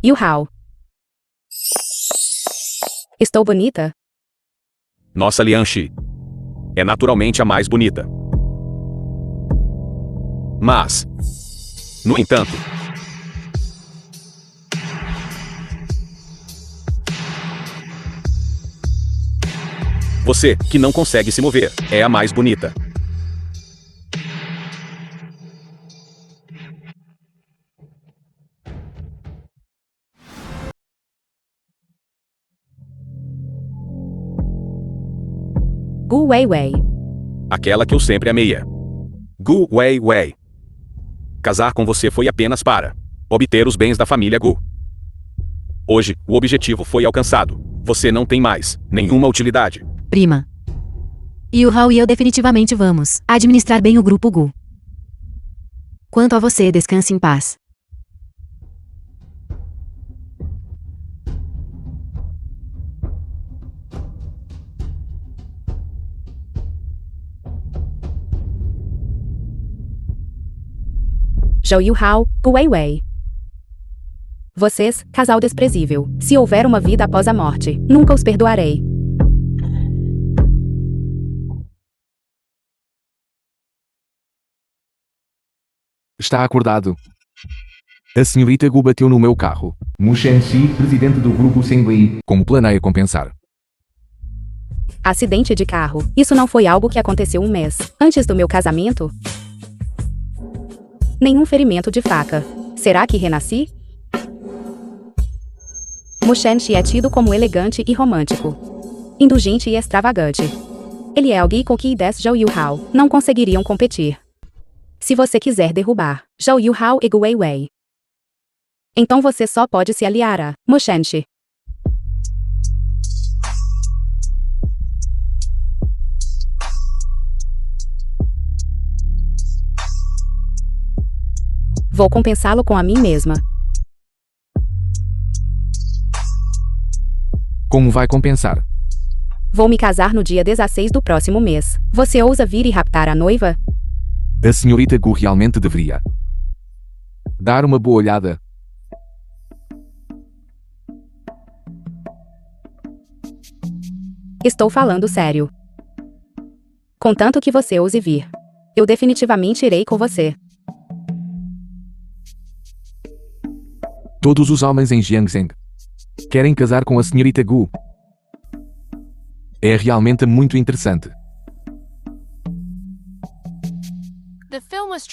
Yu Hao. Estou bonita? Nossa Lianxi é naturalmente a mais bonita. Mas, no entanto, você, que não consegue se mover, é a mais bonita. Gu Weiwei. Aquela que eu sempre amei. Gu Weiwei. Casar com você foi apenas para obter os bens da família Gu. Hoje, o objetivo foi alcançado. Você não tem mais nenhuma utilidade. Prima. Yu Hao e eu definitivamente vamos administrar bem o grupo Gu. Quanto a você, descanse em paz. Zhou Yu Hao, Gu Weiwei. Vocês, casal desprezível. Se houver uma vida após a morte, nunca os perdoarei. Está acordado. A senhorita Gu bateu no meu carro. Mu Shenxi, presidente do grupo Sengwei. Como planeia compensar? Acidente de carro. Isso não foi algo que aconteceu um mês antes do meu casamento? Nenhum ferimento de faca. Será que renasci? Mu Shenxi é tido como elegante e romântico. Indulgente e extravagante. Ele é alguém com que Zhou Yu Hao não conseguiriam competir. Se você quiser derrubar Zhou Yu Hao e Gu Weiwei, então você só pode se aliar a Mu Shenxi. Vou compensá-lo com a mim mesma. Como vai compensar? Vou me casar no dia 16 do próximo mês. Você ousa vir e raptar a noiva? A senhorita Gu realmente deveria dar uma boa olhada. Estou falando sério. Contanto que você ouse vir, eu definitivamente irei com você. Todos os homens em Jiangzheng querem casar com a senhorita Gu. É realmente muito interessante.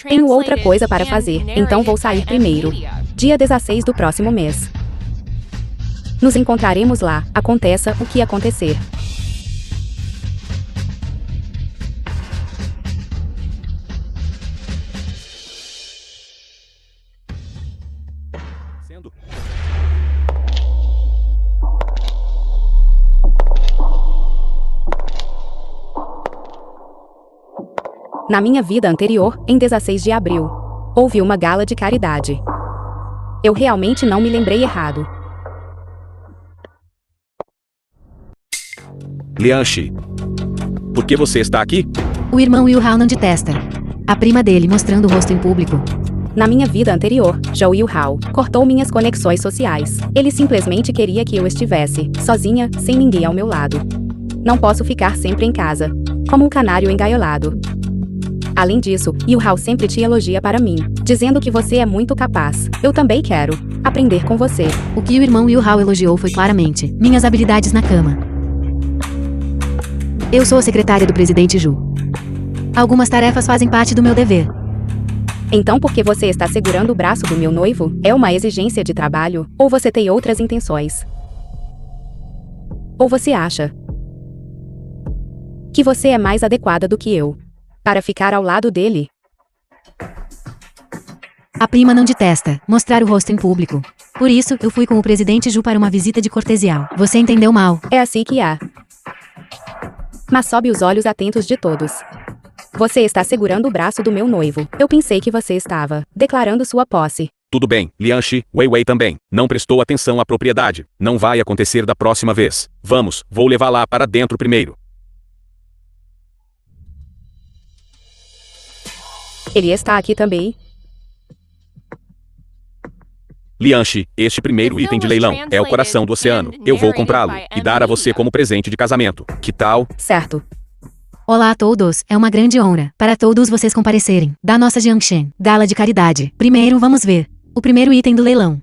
Tenho outra coisa para fazer, então vou sair primeiro. Dia 16 do próximo mês. Nos encontraremos lá, aconteça o que acontecer. Na minha vida anterior, em 16 de abril, houve uma gala de caridade. Eu realmente não me lembrei errado. Lianxi, por que você está aqui? O irmão Yu Hao não detesta a prima dele mostrando o rosto em público. Na minha vida anterior, Zhou Yu Hao cortou minhas conexões sociais. Ele simplesmente queria que eu estivesse sozinha, sem ninguém ao meu lado. Não posso ficar sempre em casa, como um canário engaiolado. Além disso, Yu Hao sempre te elogia para mim, dizendo que você é muito capaz. Eu também quero aprender com você. O que o irmão Yu Hao elogiou foi claramente minhas habilidades na cama. Eu sou a secretária do presidente Zhu. Algumas tarefas fazem parte do meu dever. Então por que você está segurando o braço do meu noivo? É uma exigência de trabalho? Ou você tem outras intenções? Ou você acha que você é mais adequada do que eu para ficar ao lado dele? A prima não detesta mostrar o rosto em público. Por isso, eu fui com o presidente Zhu para uma visita de cortesial. Você entendeu mal. É assim que há. Mas sobe os olhos atentos de todos. Você está segurando o braço do meu noivo. Eu pensei que você estava declarando sua posse. Tudo bem, Lianxi, Weiwei também. Não prestou atenção à propriedade. Não vai acontecer da próxima vez. Vamos, vou levá-la para dentro primeiro. Ele está aqui também? Lianchi, este primeiro item de leilão é o coração do oceano. Eu vou comprá-lo e dar a você como presente de casamento. Que tal? Certo. Olá a todos, é uma grande honra para todos vocês comparecerem da nossa Jiangshen Gala de Caridade. Primeiro vamos ver o primeiro item do leilão.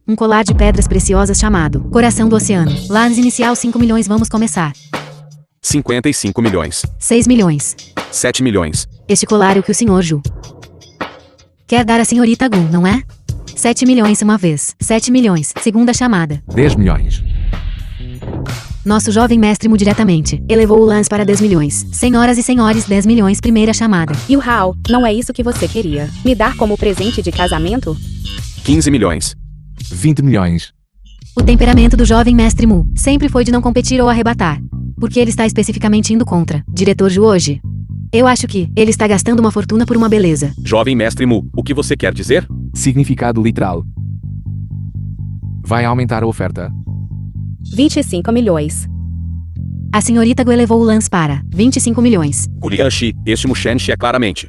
Um colar de pedras preciosas chamado Coração do Oceano. Lans inicial 5 milhões, vamos começar. 55 milhões. 6 milhões. 7 milhões. Este colar é o que o senhor Ju quer dar à senhorita Gu, não é? 7 milhões uma vez. 7 milhões, segunda chamada. 10 milhões. Nosso jovem mestre Mu diretamente elevou o lance para 10 milhões. Senhoras e senhores, 10 milhões, primeira chamada. Yu Hao, não é isso que você queria. Me dar como presente de casamento? 15 milhões. 20 milhões. O temperamento do jovem mestre Mu sempre foi de não competir ou arrebatar. Porque ele está especificamente indo contra diretor Ju hoje. Eu acho que ele está gastando uma fortuna por uma beleza. Jovem mestre Mu, o que você quer dizer? Significado literal. Vai aumentar a oferta. 25 milhões. A senhorita Gu elevou o lance para 25 milhões. Lianchi, este Mushenshi é claramente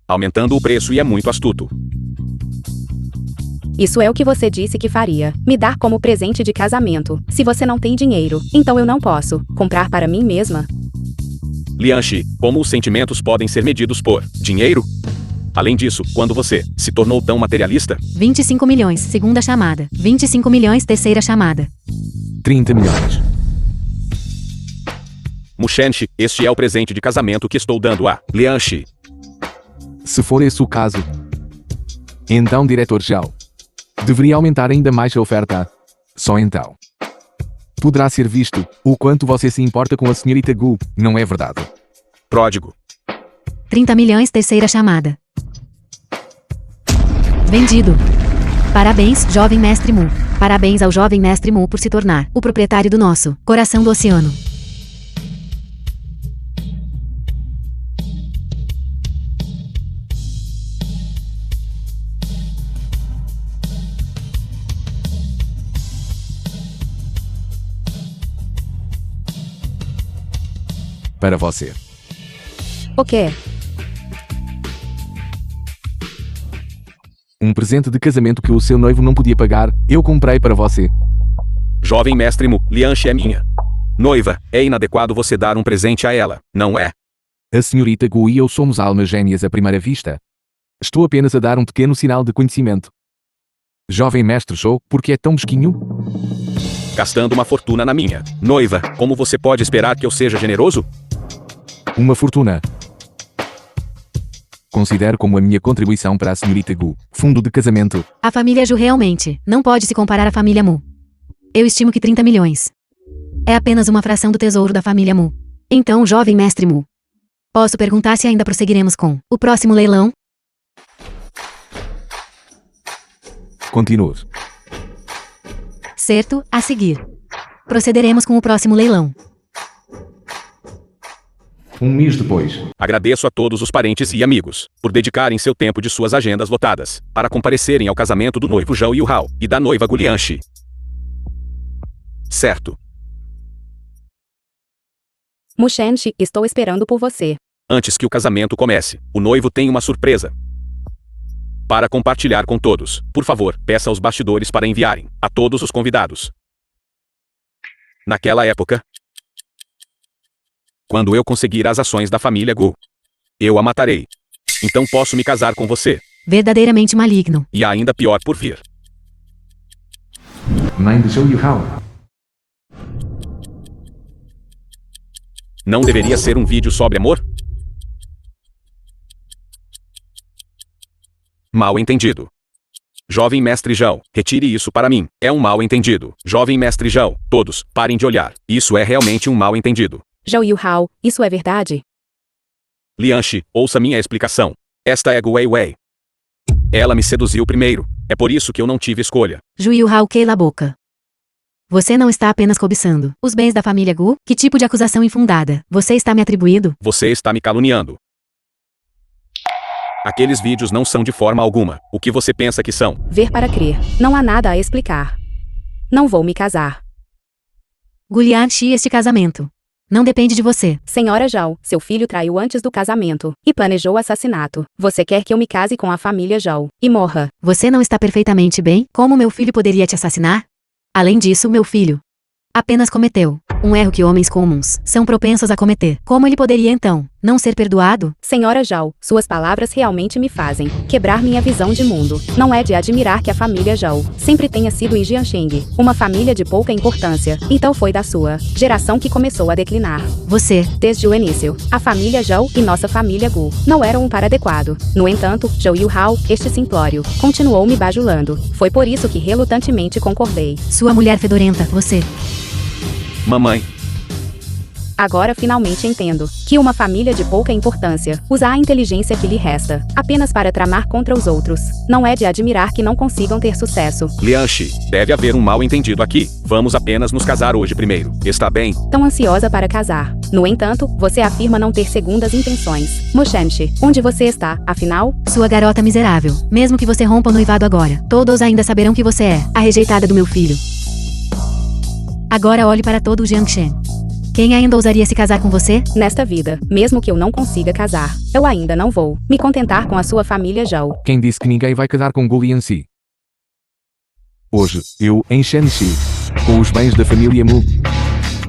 aumentando o preço e é muito astuto. Isso é o que você disse que faria. Me dar como presente de casamento. Se você não tem dinheiro, então eu não posso comprar para mim mesma. Lianchi, como os sentimentos podem ser medidos por dinheiro? Além disso, quando você se tornou tão materialista? 25 milhões, segunda chamada. 25 milhões, terceira chamada. 30 milhões. Mushenshi, este é o presente de casamento que estou dando a Lianchi. Se for esse o caso, então, diretor Zhao, deveria aumentar ainda mais a oferta. Só então poderá ser visto o quanto você se importa com a senhorita Gu, não é verdade? Pródigo. 30 milhões, terceira chamada. Vendido. Parabéns, jovem mestre Mu. Parabéns ao jovem mestre Mu por se tornar o proprietário do nosso Coração do Oceano. Para você. O quê? Um presente de casamento que o seu noivo não podia pagar, eu comprei para você. Jovem mestre Mu, Lianchi é minha noiva. É inadequado você dar um presente a ela, não é? A senhorita Gu e eu somos almas gêmeas à primeira vista. Estou apenas a dar um pequeno sinal de conhecimento. Jovem mestre Zhou, por que é tão mesquinho? Gastando uma fortuna na minha noiva, como você pode esperar que eu seja generoso? Uma fortuna. Considero como a minha contribuição para a senhorita Gu. Fundo de casamento. A família Ju realmente não pode se comparar à família Mu. Eu estimo que 30 milhões é apenas uma fração do tesouro da família Mu. Então, jovem mestre Mu, posso perguntar se ainda prosseguiremos com o próximo leilão? Continue. Certo, a seguir. Procederemos com o próximo leilão. Um mês depois. Agradeço a todos os parentes e amigos por dedicarem seu tempo de suas agendas lotadas para comparecerem ao casamento do noivo Zhao Yu Hao e da noiva Gu Lianchi. Certo. Mushenshi, estou esperando por você. Antes que o casamento comece, o noivo tem uma surpresa para compartilhar com todos. Por favor, peça aos bastidores para enviarem a todos os convidados. Naquela época, quando eu conseguir as ações da família Gu, eu a matarei. Então posso me casar com você. Verdadeiramente maligno. E há ainda pior por vir. Mãe de Zhou Yuhao. Não deveria ser um vídeo sobre amor? Mal entendido. Jovem mestre Zhao, retire isso para mim. É um mal entendido. Jovem mestre Zhao, todos, parem de olhar. Isso é realmente um mal entendido. Zhao Yu Hao, isso é verdade? Lianchi, ouça minha explicação. Esta é Gu Weiwei. Ela me seduziu primeiro. É por isso que eu não tive escolha. Ju Yu Hao, queila a boca. Você não está apenas cobiçando os bens da família Gu? Que tipo de acusação infundada você está me atribuindo? Você está me caluniando. Aqueles vídeos não são de forma alguma o que você pensa que são. Ver para crer. Não há nada a explicar. Não vou me casar. Gu Lianchi, este casamento Não depende de você. Senhora Zhao, seu filho traiu antes do casamento e planejou o assassinato. Você quer que eu me case com a família Zhao e morra? Você não está perfeitamente bem? Como meu filho poderia te assassinar? Além disso, meu filho apenas cometeu um erro que homens comuns são propensos a cometer. Como ele poderia então não ser perdoado? Senhora Zhao, suas palavras realmente me fazem quebrar minha visão de mundo. Não é de admirar que a família Zhao sempre tenha sido em Jiangsheng uma família de pouca importância, e tal foi da sua geração que começou a declinar. Você, Desde o início, a família Zhao e nossa família Gu não eram um par adequado. No entanto, Zhou Yuhao, este simplório, continuou me bajulando. Foi por isso que relutantemente concordei. sua mulher fedorenta, você. Mamãe, Agora finalmente entendo que uma família de pouca importância usa a inteligência que lhe resta apenas para tramar contra os outros. Não é de admirar que não consigam ter sucesso. Lianxi, deve haver um mal-entendido aqui. Vamos apenas nos casar hoje primeiro. Está bem? Tão ansiosa para casar. No entanto, você afirma não ter segundas intenções. Mushenshi, onde você está, afinal? Sua garota miserável. Mesmo que você rompa o noivado agora, todos ainda saberão que você é a rejeitada do meu filho. Agora olhe para todo o Jiangsheng. Quem ainda ousaria se casar com você? Nesta vida, mesmo que eu não consiga casar, eu ainda não vou me contentar com a sua família Zhao. Quem disse que ninguém vai casar com Gu Lianxi? Hoje, eu, em Shenxi, com os bens da família Mu,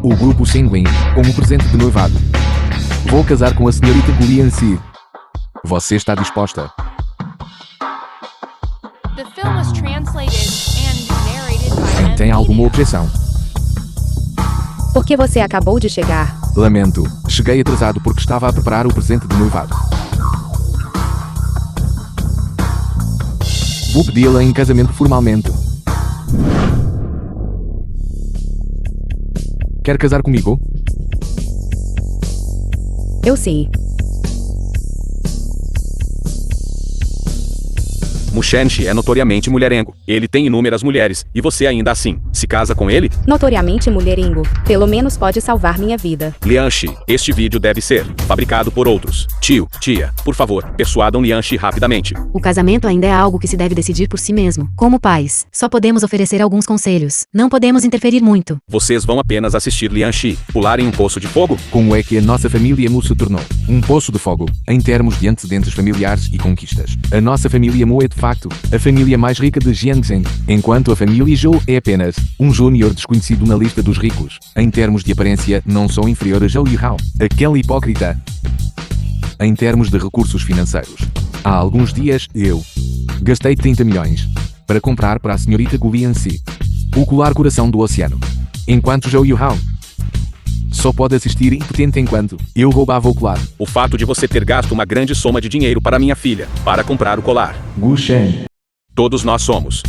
o grupo Shenglin, como presente de noivado, vou casar com a senhorita Gu Lianxi. Você está disposta? The film was translated and narrated by Quem tem alguma Media. objeção? Por que você acabou de chegar? Lamento, cheguei atrasado porque estava a preparar o presente de noivado. Vou pedi-la em casamento formalmente. Quer casar comigo? Eu sim. Mushenshi é notoriamente mulherengo. Ele tem inúmeras mulheres, e você ainda assim se casa com ele? Notoriamente mulherengo. Pelo menos pode salvar minha vida. Lianxi, este vídeo deve ser fabricado por outros. Tio, tia, por favor, persuadam Lianxi rapidamente. O casamento ainda é algo que se deve decidir por si mesmo. Como pais, só podemos oferecer alguns conselhos. Não podemos interferir muito. Vocês vão apenas assistir Lianxi pular em um poço de fogo? Como é que a nossa família Mu se tornou um poço de fogo, em termos de antecedentes familiares e conquistas? A nossa família Mu é de facto a família mais rica de Jiangsheng, enquanto a família Zhou é apenas um júnior desconhecido na lista dos ricos. Em termos de aparência, não sou inferior a Zhou Yuhao, aquele hipócrita. Em termos de recursos financeiros, há alguns dias, eu gastei 30 milhões para comprar para a senhorita Gu Lianxi o colar coração do oceano, enquanto Zhou Yuhao só pode assistir impotente enquanto eu roubava o colar. O fato de você ter gasto uma grande soma de dinheiro para minha filha, para comprar o colar. Gu Shen. Todos nós somos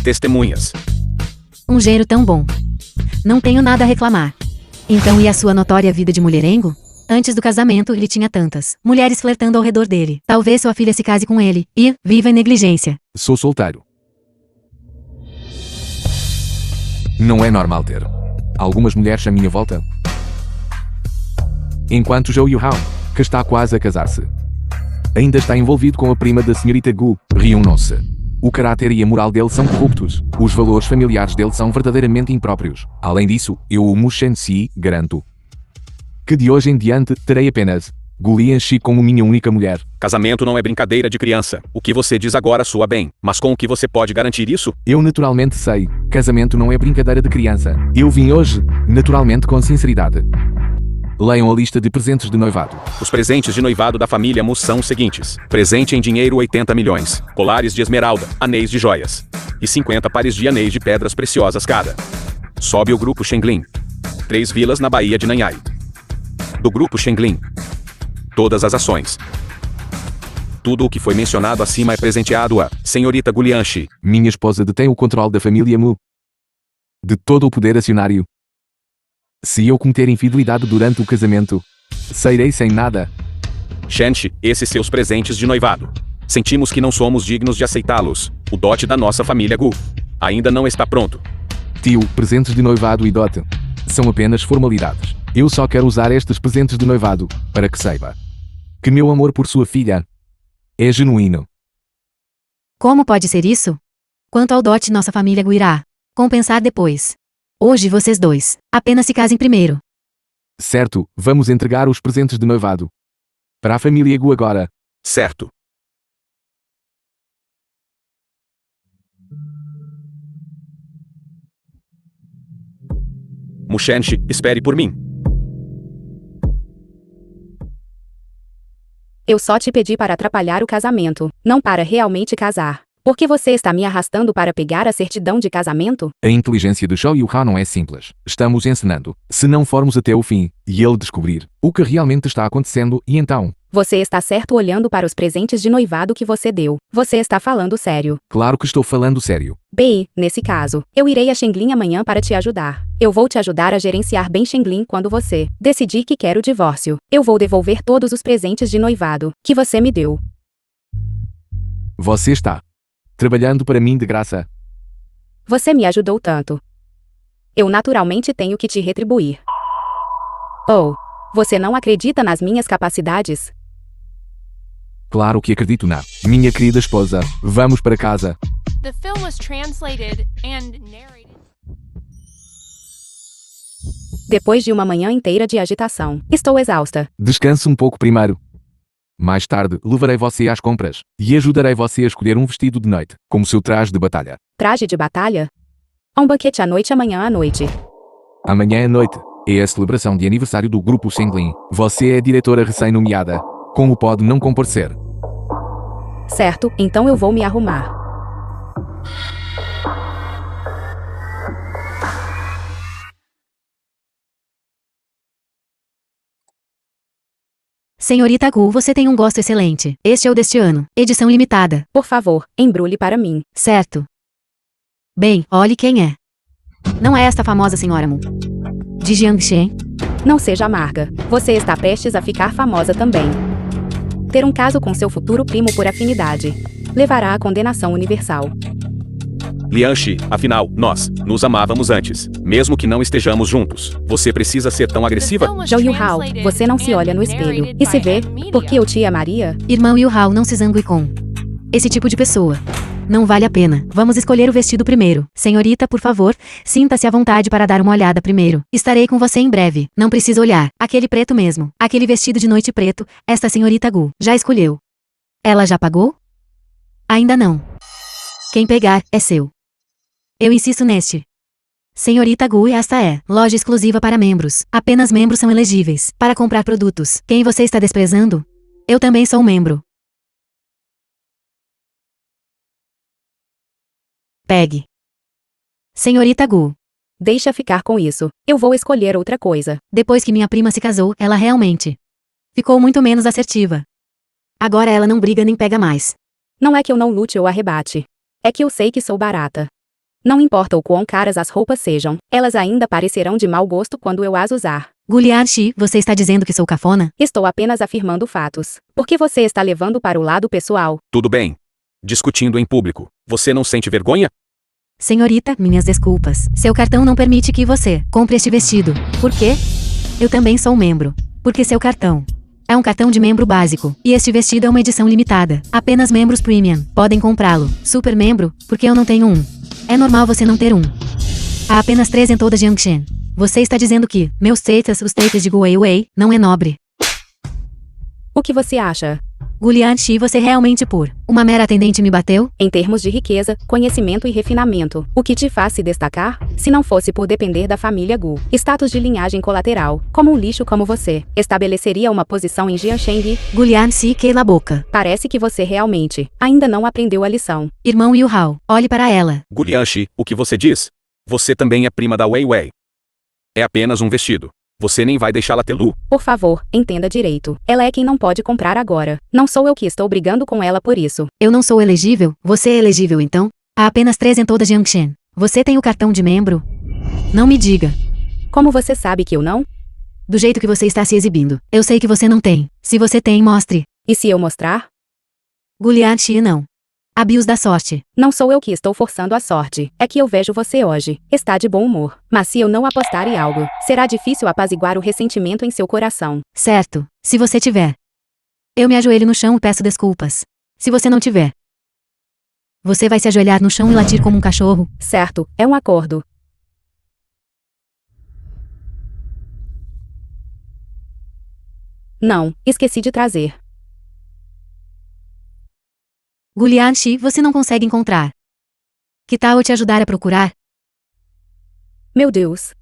testemunhas. Um gênero tão bom. Não tenho nada a reclamar. Então, e a sua notória vida de mulherengo? Antes do casamento, ele tinha tantas mulheres flertando ao redor dele. Talvez sua filha se case com ele e viva em negligência. Sou solteiro. Não é normal ter algumas mulheres à minha volta. Enquanto Zhou Yuhao, que está quase a casar-se, ainda está envolvido com a prima da senhorita Gu, reúnam-se. O caráter e a moral dele são corruptos. Os valores familiares dele são verdadeiramente impróprios. Além disso, eu, o Mu Shenxi, garanto que de hoje em diante terei apenas Gu Lianxi como minha única mulher. Casamento não é brincadeira de criança. O que você diz agora soa bem, mas com o que você pode garantir isso? Eu naturalmente sei, casamento não é brincadeira de criança. Eu vim hoje, naturalmente com sinceridade. Leiam a lista de presentes de noivado. Os presentes de noivado da família Mu são os seguintes: presente em dinheiro 80 milhões, colares de esmeralda, anéis de joias e 50 pares de anéis de pedras preciosas cada. Sobe o grupo Shenglin. 3 vilas na Baía de Nanhai. Do grupo Shenglin. Todas as ações. Tudo o que foi mencionado acima é presenteado a senhorita Gu Lianxi. Minha esposa detém o controle da família Mu, de todo o poder acionário. Se eu cometer infidelidade durante o casamento, sairei sem nada. Shenxi, esses seus presentes de noivado. Sentimos que não somos dignos de aceitá-los. O dote da nossa família Gu ainda não está pronto. Tio, presentes de noivado e dote são apenas formalidades. Eu só quero usar estes presentes de noivado para que saiba que meu amor por sua filha é genuíno. Como pode ser isso? Quanto ao dote, nossa família Gu irá compensar depois. Hoje vocês dois apenas se casem primeiro. Certo, vamos entregar os presentes de noivado. Para a família Gu agora. Certo. Mushenshi, espere por mim. Eu só te pedi para atrapalhar o casamento, não para realmente casar. Por que você está me arrastando para pegar a certidão de casamento? A inteligência do Zhou Yuhao não é simples. Estamos encenando. Se não formos até o fim, e ele descobrir o que realmente está acontecendo, e então... Você está certo olhando para os presentes de noivado que você deu. Você está falando sério. Claro que estou falando sério. Bem, nesse caso, eu irei a Shenglin amanhã para te ajudar. Eu vou te ajudar a gerenciar bem Shenglin quando você decidir que quer o divórcio. Eu vou devolver todos os presentes de noivado que você me deu. Você está trabalhando para mim de graça. Você me ajudou tanto. Eu naturalmente tenho que te retribuir. Oh, você não acredita nas minhas capacidades? Claro que acredito na minha querida esposa. Vamos para casa. The film was translated and narrated. Depois de uma manhã inteira de agitação, estou exausta. Descanse um pouco primeiro. Mais tarde, levarei você às compras e ajudarei você a escolher um vestido de noite, como seu traje de batalha. Traje de batalha? Um banquete à noite amanhã à noite. Amanhã à noite é a celebração de aniversário do grupo Shenglin. Você é a diretora recém-nomeada. Como pode não comparecer? Certo, então eu vou me arrumar. Senhorita Gu, você tem um gosto excelente. Este é o deste ano. Edição limitada. Por favor, embrulhe para mim. Certo. Bem, olhe quem é. Não é esta famosa senhora Mu. De Jiangshen? Não seja amarga. Você está prestes a ficar famosa também. Ter um caso com seu futuro primo por afinidade levará à condenação universal. Lianchi, afinal, nós nos amávamos antes, mesmo que não estejamos juntos. Você precisa ser tão agressiva? Zhou Yuhao, você não se olha no espelho e se vê, porque eu te amaria? Irmão Yuhao, não se zangue com esse tipo de pessoa. Não vale a pena. Vamos escolher o vestido primeiro. Senhorita, por favor, sinta-se à vontade para dar uma olhada primeiro. Estarei com você em breve. Não precisa olhar. Aquele preto mesmo. Aquele vestido de noite preto. Esta senhorita Gu já escolheu. Ela já pagou? Ainda não. Quem pegar, é seu. Eu insisto neste. Senhorita Gu, esta é loja exclusiva para membros. Apenas membros são elegíveis para comprar produtos. Quem você está desprezando? Eu também sou membro. Pegue. Senhorita Gu. Deixa ficar com isso. Eu vou escolher outra coisa. Depois que minha prima se casou, ela realmente ficou muito menos assertiva. Agora ela não briga nem pega mais. Não é que eu não lute ou arrebate. É que eu sei que sou barata. Não importa o quão caras as roupas sejam, elas ainda parecerão de mau gosto quando eu as usar. Guliarchi, você está dizendo que sou cafona? Estou apenas afirmando fatos. Por que você está levando para o lado pessoal? Tudo bem. Discutindo em público. Você não sente vergonha? Senhorita, minhas desculpas. Seu cartão não permite que você compre este vestido. Por quê? Eu também sou membro. Porque seu cartão é um cartão de membro básico. E este vestido é uma edição limitada. Apenas membros premium podem comprá-lo. Super membro, porque eu não tenho um. É normal você não ter um. Há apenas 3 em toda Jiangshen. Você está dizendo que meus status, os status de Gu Weiwei, não é nobre. O que você acha? Gulianchi, você realmente por uma mera atendente me bateu? Em termos de riqueza, conhecimento e refinamento, o que te faz se destacar? Se não fosse por depender da família Gu, status de linhagem colateral, como um lixo como você, estabeleceria uma posição em Jiangshen. Gulianchi, queila a boca. Parece que você realmente ainda não aprendeu a lição. Irmão Yuhao, olhe para ela. Gulianchi, o que você diz? Você também é prima da Weiwei. É apenas um vestido. Você nem vai deixá-la ter Lu. Por favor, entenda direito. Ela é quem não pode comprar agora. Não sou eu que estou brigando com ela por isso. Eu não sou elegível? Você é elegível então? Há apenas 3 em toda Jiangshen. Você tem o cartão de membro? Não me diga. Como você sabe que eu não? Do jeito que você está se exibindo. Eu sei que você não tem. Se você tem, mostre. E se eu mostrar? Gulianchi, não. Abios da sorte. Não sou eu que estou forçando a sorte. É que eu vejo você hoje. Está de bom humor. Mas se eu não apostar em algo, será difícil apaziguar o ressentimento em seu coração. Certo. Se você tiver. Eu me ajoelho no chão e peço desculpas. Se você não tiver. Você vai se ajoelhar no chão e latir como um cachorro. Certo, é um acordo. Não, esqueci de trazer. Gu Lianxi, você não consegue encontrar. Que tal eu te ajudar a procurar? Meu Deus.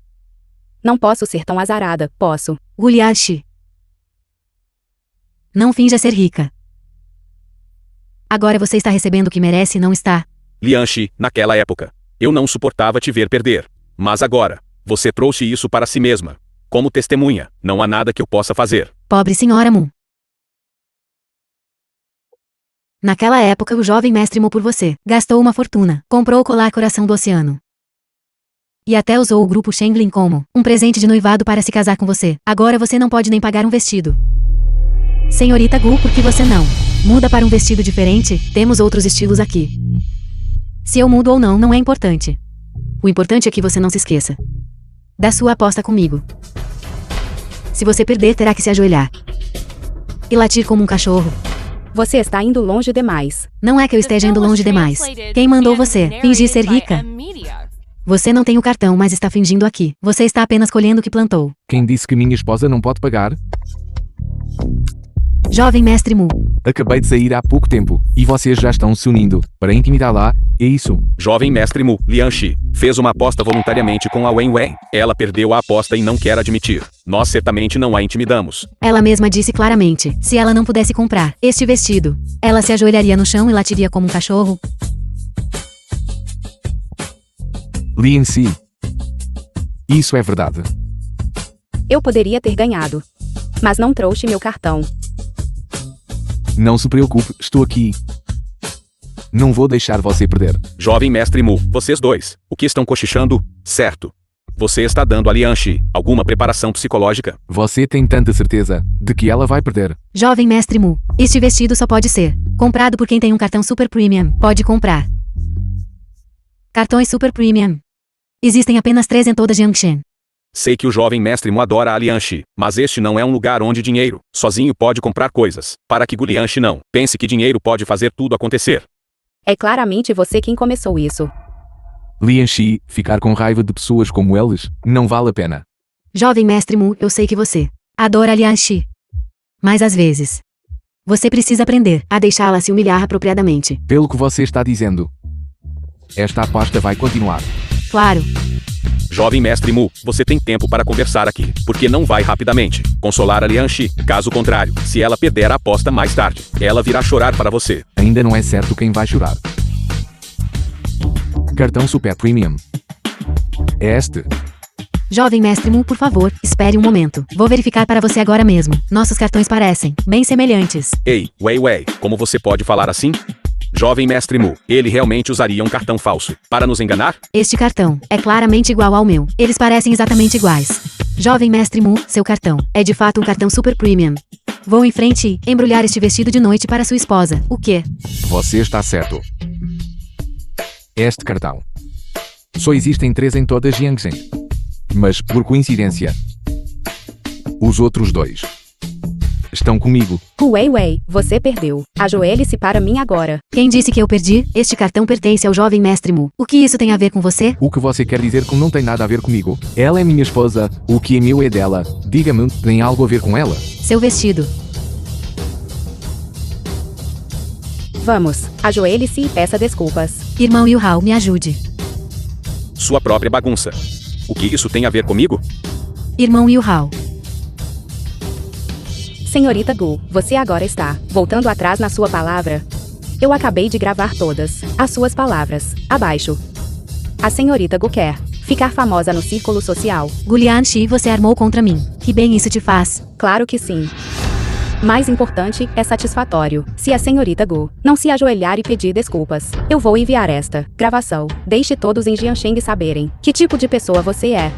Não posso ser tão azarada, posso. Gu Lianxi. Não finja ser rica. Agora você está recebendo o que merece, não está? Lianxi, naquela época, eu não suportava te ver perder. Mas agora, você trouxe isso para si mesma. Como testemunha, não há nada que eu possa fazer. Pobre senhora Mu. Naquela época o jovem mestre Mu por você. Gastou uma fortuna. Comprou o colar Coração do Oceano. E até usou o grupo Shenglin como um presente de noivado para se casar com você. Agora você não pode nem pagar um vestido. Senhorita Gu, por que você não muda para um vestido diferente? Temos outros estilos aqui. Se eu mudo ou não, não é importante. O importante é que você não se esqueça da sua aposta comigo. Se você perder, terá que se ajoelhar e latir como um cachorro. Você está indo longe demais. Não é que eu esteja indo longe demais. Quem mandou você fingir ser rica? Você não tem o cartão, mas está fingindo aqui. Você está apenas colhendo o que plantou. Quem disse que minha esposa não pode pagar? Jovem mestre Mu. Acabei de sair há pouco tempo, e vocês já estão se unindo para intimidá-la, é isso? Jovem mestre Mu, Lianxi, fez uma aposta voluntariamente com a Wen Wen. Ela perdeu a aposta e não quer admitir. Nós certamente não a intimidamos. Ela mesma disse claramente, se ela não pudesse comprar este vestido, ela se ajoelharia no chão e latiria como um cachorro. Lianxi. Isso é verdade. Eu poderia ter ganhado. Mas não trouxe meu cartão. Não se preocupe, estou aqui. Não vou deixar você perder. Jovem mestre Mu, vocês dois, o que estão cochichando? Certo. Você está dando a Lianxi alguma preparação psicológica? Você tem tanta certeza de que ela vai perder. Jovem mestre Mu, este vestido só pode ser comprado por quem tem um cartão Super Premium. Pode comprar. Cartões Super Premium. Existem apenas 3 em toda Jiangxin. Sei que o jovem mestre Mu adora a Lianxi, mas este não é um lugar onde dinheiro sozinho pode comprar coisas. Para que Gu Lianxi não pense que dinheiro pode fazer tudo acontecer. É claramente você quem começou isso. Lianxi, ficar com raiva de pessoas como eles, não vale a pena. Jovem mestre Mu, eu sei que você adora a Lianxi. Mas às vezes, você precisa aprender a deixá-la se humilhar apropriadamente. Pelo que você está dizendo, esta aposta vai continuar. Claro. Jovem mestre Mu, você tem tempo para conversar aqui, porque não vai rapidamente consolar a Lianxi. Caso contrário, se ela perder a aposta mais tarde, ela virá chorar para você. Ainda não é certo quem vai chorar. Cartão Super Premium. É este. Jovem mestre Mu, por favor, espere um momento. Vou verificar para você agora mesmo. Nossos cartões parecem bem semelhantes. Ei, Wei Wei, como você pode falar assim? Jovem mestre Mu, ele realmente usaria um cartão falso para nos enganar? Este cartão é claramente igual ao meu. Eles parecem exatamente iguais. Jovem mestre Mu, seu cartão é de fato um cartão Super Premium. Vou em frente e embrulhar este vestido de noite para sua esposa. O quê? Você está certo. Este cartão. Só existem 3 em toda Jiangxin. Mas, por coincidência, os outros 2 estão comigo. Wei Wei, você perdeu. Ajoelhe-se para mim agora. Quem disse que eu perdi? Este cartão pertence ao jovem mestre Mu. O que isso tem a ver com você? O que você quer dizer que não tem nada a ver comigo? Ela é minha esposa, o que é meu é dela. Diga-me, tem algo a ver com ela? Seu vestido. Vamos, ajoelhe-se e peça desculpas. Irmão Yu Hao, me ajude. Sua própria bagunça. O que isso tem a ver comigo? Irmão Yu Hao. Senhorita Gu, você agora está voltando atrás na sua palavra? Eu acabei de gravar todas as suas palavras. Abaixo. A senhorita Gu quer ficar famosa no círculo social. Gu Lianxi, você armou contra mim. Que bem isso te faz? Claro que sim. Mais importante, é satisfatório. Se a senhorita Gu não se ajoelhar e pedir desculpas, eu vou enviar esta gravação. Deixe todos em Jiangxing saberem que tipo de pessoa você é.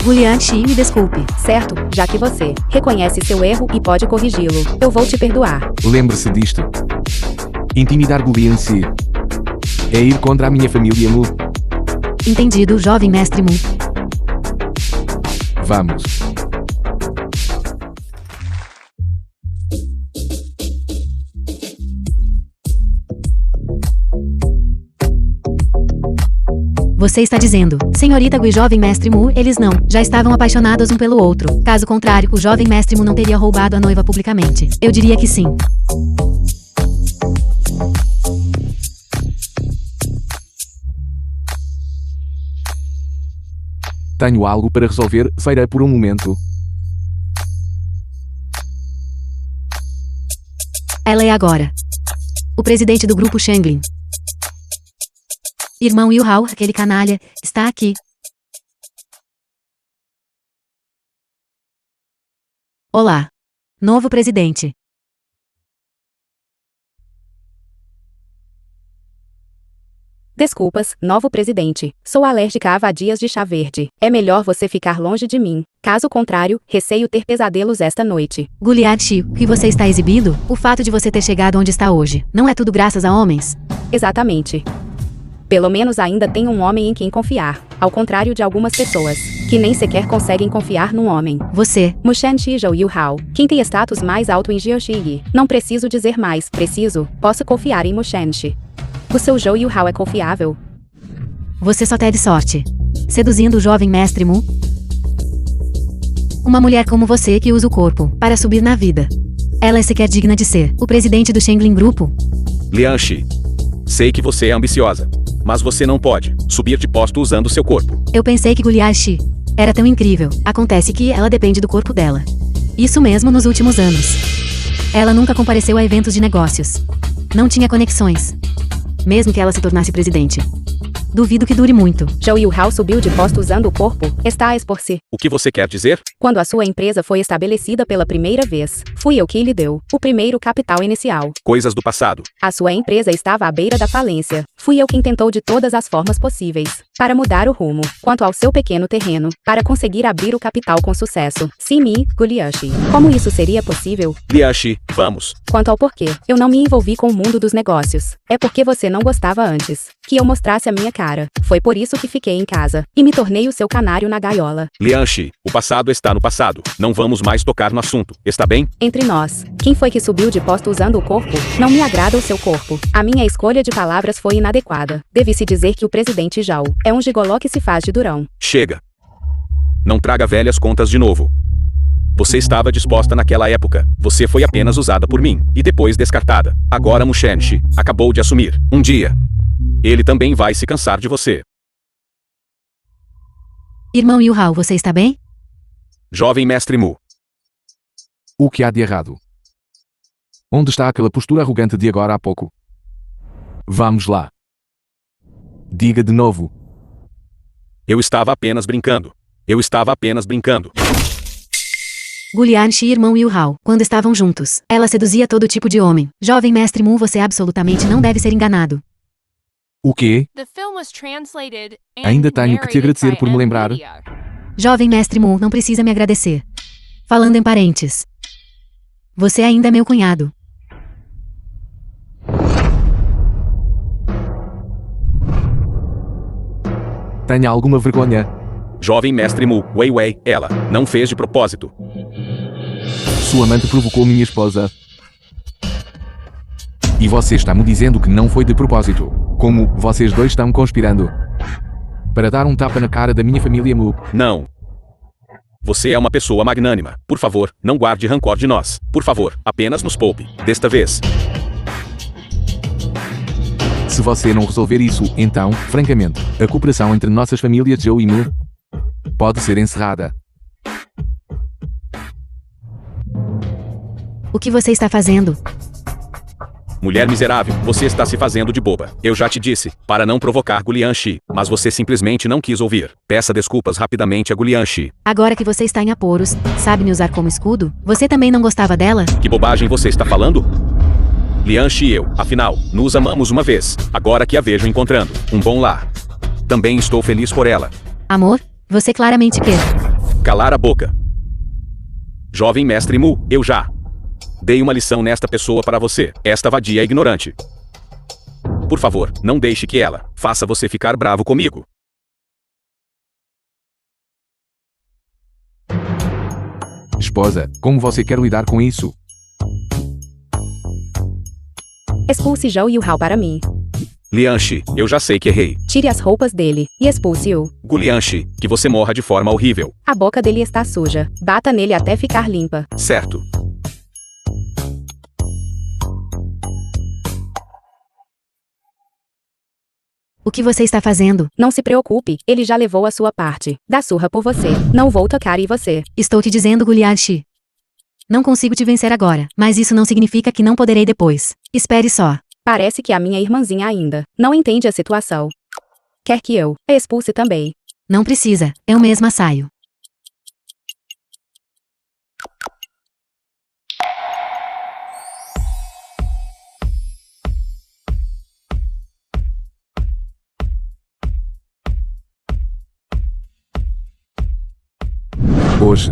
Gu Lianxi, me desculpe. Certo, já que você reconhece seu erro e pode corrigi-lo, eu vou te perdoar. Lembre-se disto. Intimidar Gu Lianxi é ir contra a minha família Mu. Entendido, jovem mestre Mu. Vamos. Você está dizendo, senhorita Gu e jovem mestre Mu, eles não, já estavam apaixonados um pelo outro. Caso contrário, o jovem mestre Mu não teria roubado a noiva publicamente. Eu diria que sim. Tenho algo para resolver, feira por um momento. Ela é agora o presidente do grupo Shanglin. Irmão Yu Hao, aquele canalha, está aqui. Olá. Novo presidente. Desculpas, novo presidente. Sou alérgica a vadias de chá verde. É melhor você ficar longe de mim. Caso contrário, receio ter pesadelos esta noite. Guliad Shi, o que você está exibindo? O fato de você ter chegado onde está hoje. Não é tudo graças a homens? Exatamente. Pelo menos ainda tem um homem em quem confiar. Ao contrário de algumas pessoas, que nem sequer conseguem confiar num homem. Você. Mushan Shi Zhou Yu Hao. Quem tem status mais alto em Jiaoxi. Não preciso dizer mais. Posso confiar em Mushan Shi. O seu Zhou Yu Hao é confiável? Você só teve sorte. Seduzindo o jovem mestre Mu. Uma mulher como você que usa o corpo para subir na vida. Ela é sequer digna de ser o presidente do Shanglin Grupo? Lian Shi. Sei que você é ambiciosa, mas você não pode subir de posto usando seu corpo. Eu pensei que Guliad Shi era tão incrível. Acontece que ela depende do corpo dela. Isso mesmo nos últimos anos. Ela nunca compareceu a eventos de negócios. Não tinha conexões. Mesmo que ela se tornasse presidente. Duvido que dure muito. Zhou Yu Hao subiu de posto usando o corpo. Está a expor-se. O que você quer dizer? Quando a sua empresa foi estabelecida pela primeira vez, fui eu que lhe deu o primeiro capital inicial. Coisas do passado. A sua empresa estava à beira da falência. Fui eu quem tentou de todas as formas possíveis para mudar o rumo. Quanto ao seu pequeno terreno, para conseguir abrir o capital com sucesso. Simi, Guliashi. Como isso seria possível? Lian Shi, vamos. Quanto ao porquê, eu não me envolvi com o mundo dos negócios. É porque você não gostava antes que eu mostrasse a minha cara. Foi por isso que fiquei em casa e me tornei o seu canário na gaiola. Lian Shi, o passado está no passado. Não vamos mais tocar no assunto, está bem? Entre nós, quem foi que subiu de posto usando o corpo? Não me agrada o seu corpo. A minha escolha de palavras foi inadequada. Deve-se dizer que o presidente Zhao é um gigoló que se faz de durão. Chega. Não traga velhas contas de novo. Você estava disposta naquela época. Você foi apenas usada por mim e depois descartada. Agora Mushan Shi acabou de assumir. Um dia, ele também vai se cansar de você. Irmão Yu Hao, você está bem? Jovem mestre Mu. O que há de errado? Onde está aquela postura arrogante de agora há pouco? Vamos lá. Diga de novo. Eu estava apenas brincando. Eu estava apenas brincando. Gulian Shi e irmão Yu Hao, quando estavam juntos, ela seduzia todo tipo de homem. Jovem mestre Mu, você absolutamente não deve ser enganado. O quê? The film was translated and Ainda tenho que te narrated agradecer by por me lembrar. NVIDIA. Jovem mestre Mu, não precisa me agradecer. Falando em parentes. Você ainda é meu cunhado. Tenha alguma vergonha? Jovem mestre Mu, Wei Wei, ela não fez de propósito. Sua amante provocou minha esposa. E você está me dizendo que não foi de propósito. Como vocês dois estão conspirando para dar um tapa na cara da minha família Mu. Não. Você é uma pessoa magnânima. Por favor, não guarde rancor de nós. Por favor, apenas nos poupe. Desta vez. Se você não resolver isso, então, francamente, a cooperação entre nossas famílias Zhou e Mu pode ser encerrada. O que você está fazendo? Mulher miserável, você está se fazendo de boba. Eu já te disse, para não provocar Gulian Shi, mas você simplesmente não quis ouvir. Peça desculpas rapidamente a Gulian Shi. Agora que você está em apuros, sabe me usar como escudo? Você também não gostava dela? Que bobagem você está falando? Lian Shi e eu, afinal, nos amamos uma vez. Agora que a vejo encontrando um bom lar. Também estou feliz por ela. Amor? Você claramente quer. Calar a boca. Jovem mestre Mu, eu já dei uma lição nesta pessoa para você, esta vadia ignorante. Por favor, não deixe que ela faça você ficar bravo comigo. Esposa, como você quer lidar com isso? Expulse Zhou Yu Hao para mim. Lianshi, eu já sei que errei. Tire as roupas dele e expulse-o. Gu Lianshi, que você morra de forma horrível. A boca dele está suja. Bata nele até ficar limpa. Certo. O que você está fazendo? Não se preocupe, ele já levou a sua parte. Dá surra por você. Não vou tocar em você. Estou te dizendo, Guliashi. Não consigo te vencer agora, mas isso não significa que não poderei depois. Espere só. Parece que a minha irmãzinha ainda não entende a situação. Quer que eu a expulse também. Não precisa, eu mesma saio. Hoje,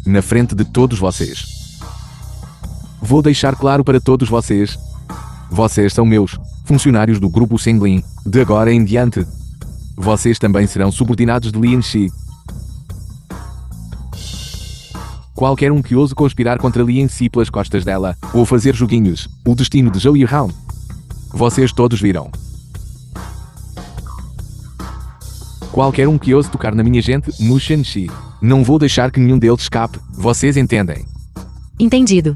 na frente de todos vocês, vou deixar claro para todos vocês: vocês são meus funcionários do grupo Shenglin. De agora em diante, vocês também serão subordinados de Lianshi. Qualquer um que ouse conspirar contra Lianshi pelas costas dela, ou fazer joguinhos, o destino de Zhou Yuhao, vocês todos viram. Qualquer um que ouse tocar na minha gente, no Shenxi, não vou deixar que nenhum deles escape, vocês entendem? Entendido.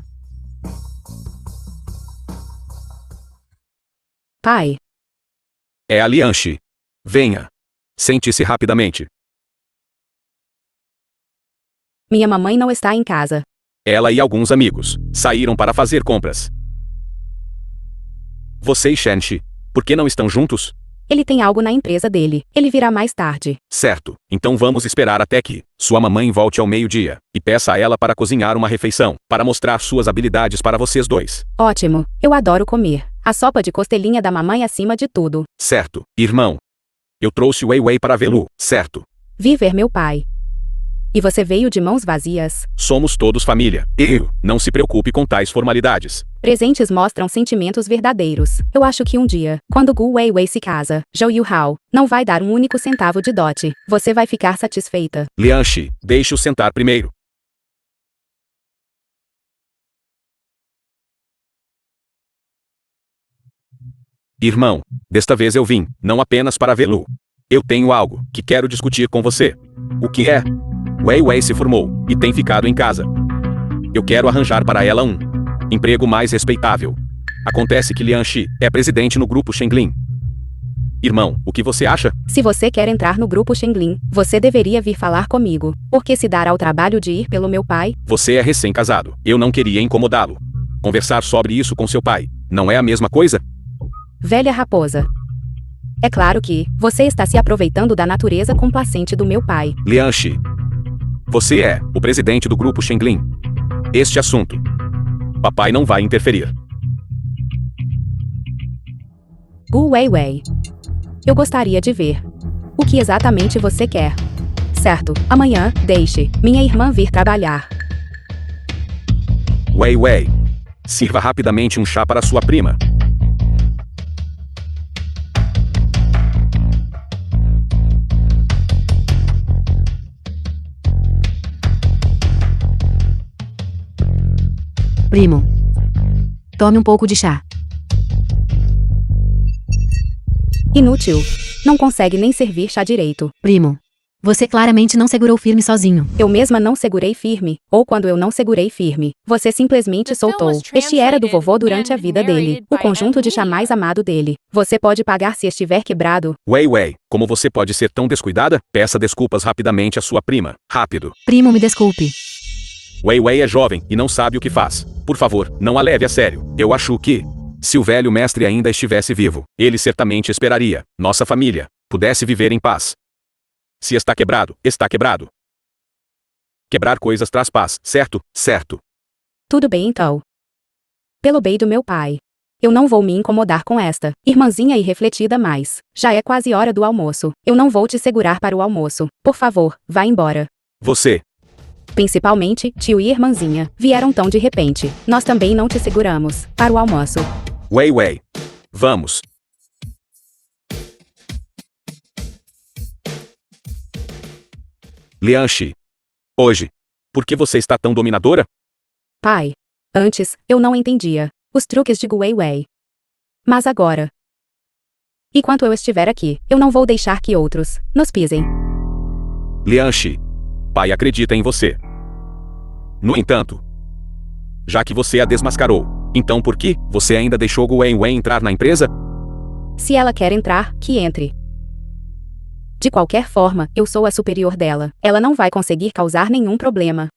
Pai, É a Lianshi. Venha. Sente-se rapidamente. minha mamãe não está em casa. Ela e alguns amigos saíram para fazer compras. Você e Shenxi, por que não estão juntos? Ele tem algo na empresa dele. Ele virá mais tarde. Certo, então vamos esperar até que sua mamãe volte ao meio-dia e peça a ela para cozinhar uma refeição, para mostrar suas habilidades para vocês dois. Ótimo. Eu adoro comer. A sopa de costelinha da mamãe acima de tudo. Certo, irmão. Eu trouxe o Wei Wei para vê-lo, certo? Vi ver meu pai. E você veio de mãos vazias? Somos todos família. Não se preocupe com tais formalidades. Presentes mostram sentimentos verdadeiros. Eu acho que um dia, quando Gu Weiwei se casa, Zhou Yuhao não vai dar um único centavo de dote. Você vai ficar satisfeita. Lianshi, deixe-o sentar primeiro. Irmão, desta vez eu vim, não apenas para vê-lo. Eu tenho algo que quero discutir com você. O que é? Wei Wei se formou e tem ficado em casa. Eu quero arranjar para ela um emprego mais respeitável. Acontece que Lianshi é presidente no grupo Shenglin. Irmão, o que você acha? Se você quer entrar no grupo Shenglin, você deveria vir falar comigo. Porque se dar ao trabalho de ir pelo meu pai, Você é recém-casado. Eu não queria incomodá-lo. Conversar sobre isso com seu pai não é a mesma coisa? velha raposa. É claro que você está se aproveitando da natureza complacente do meu pai. Lianshi, você é o presidente do grupo Shenglin. Este assunto, papai não vai interferir. Gu Weiwei. Eu gostaria de ver. O que exatamente você quer? Certo, amanhã, deixe minha irmã vir trabalhar. Wei Wei, sirva rapidamente um chá para sua prima. Primo. Tome um pouco de chá. Inútil. Não consegue nem servir chá direito. Primo. Você claramente não segurou firme sozinho. Eu mesma não segurei firme, ou quando eu não segurei firme, você simplesmente soltou. Este era do vovô durante a vida dele, o conjunto de chá mais amado dele. Você pode pagar se estiver quebrado. Wei Wei, como você pode ser tão descuidada? Peça desculpas rapidamente à sua prima. Rápido. Primo, me desculpe. Wei Wei é jovem e não sabe o que faz. Por favor, não a leve a sério. Eu acho que, se o velho mestre ainda estivesse vivo, ele certamente esperaria, nossa família, pudesse viver em paz. Se está quebrado, está quebrado. Quebrar coisas traz paz, certo? Certo. Tudo bem então. Pelo bem do meu pai. Eu não vou me incomodar com esta irmãzinha irrefletida mais. Já é quase hora do almoço. Eu não vou te segurar para o almoço. Por favor, vá embora. Você. Principalmente, tio e irmãzinha, vieram tão de repente. Nós também não te seguramos para o almoço. Wei Wei. Vamos. Lianshi. Hoje. Por que você está tão dominadora? Pai. Antes, eu não entendia os truques de Gu Weiwei. Mas agora. Enquanto eu estiver aqui, eu não vou deixar que outros nos pisem. Lianxi. Pai acredita em você. No entanto, já que você a desmascarou, então por que você ainda deixou Gu Wenwei entrar na empresa? Se ela quer entrar, que entre. De qualquer forma, eu sou a superior dela. Ela não vai conseguir causar nenhum problema.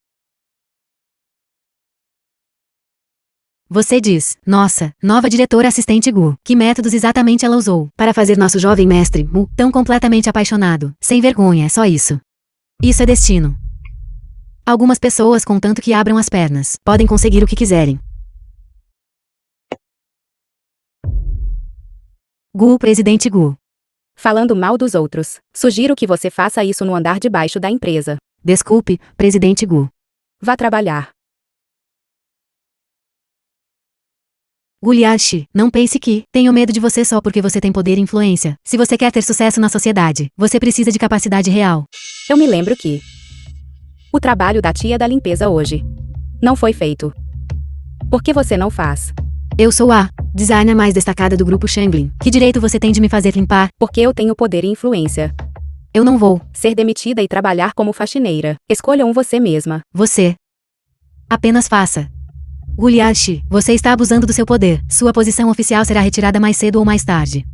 Você diz, nossa, nova diretora assistente Gu, que métodos exatamente ela usou para fazer nosso jovem mestre Mu tão completamente apaixonado? Sem vergonha, é só isso. Isso é destino. Algumas pessoas, contanto que abram as pernas, podem conseguir o que quiserem. Gu, presidente Gu. Falando mal dos outros, sugiro que você faça isso no andar de baixo da empresa. Desculpe, presidente Gu. Vá trabalhar. Gu Liaxi, não pense que tenho medo de você só porque você tem poder e influência. Se você quer ter sucesso na sociedade, você precisa de capacidade real. Eu me lembro que o trabalho da tia da limpeza hoje não foi feito. Por que você não faz? Eu sou a designer mais destacada do grupo Shanglin. Que direito você tem de me fazer limpar? Porque eu tenho poder e influência. Eu não vou. Ser demitida e trabalhar como faxineira. Escolha você mesma. Você. Apenas faça. Gu Liaxi, você está abusando do seu poder. Sua posição oficial será retirada mais cedo ou mais tarde.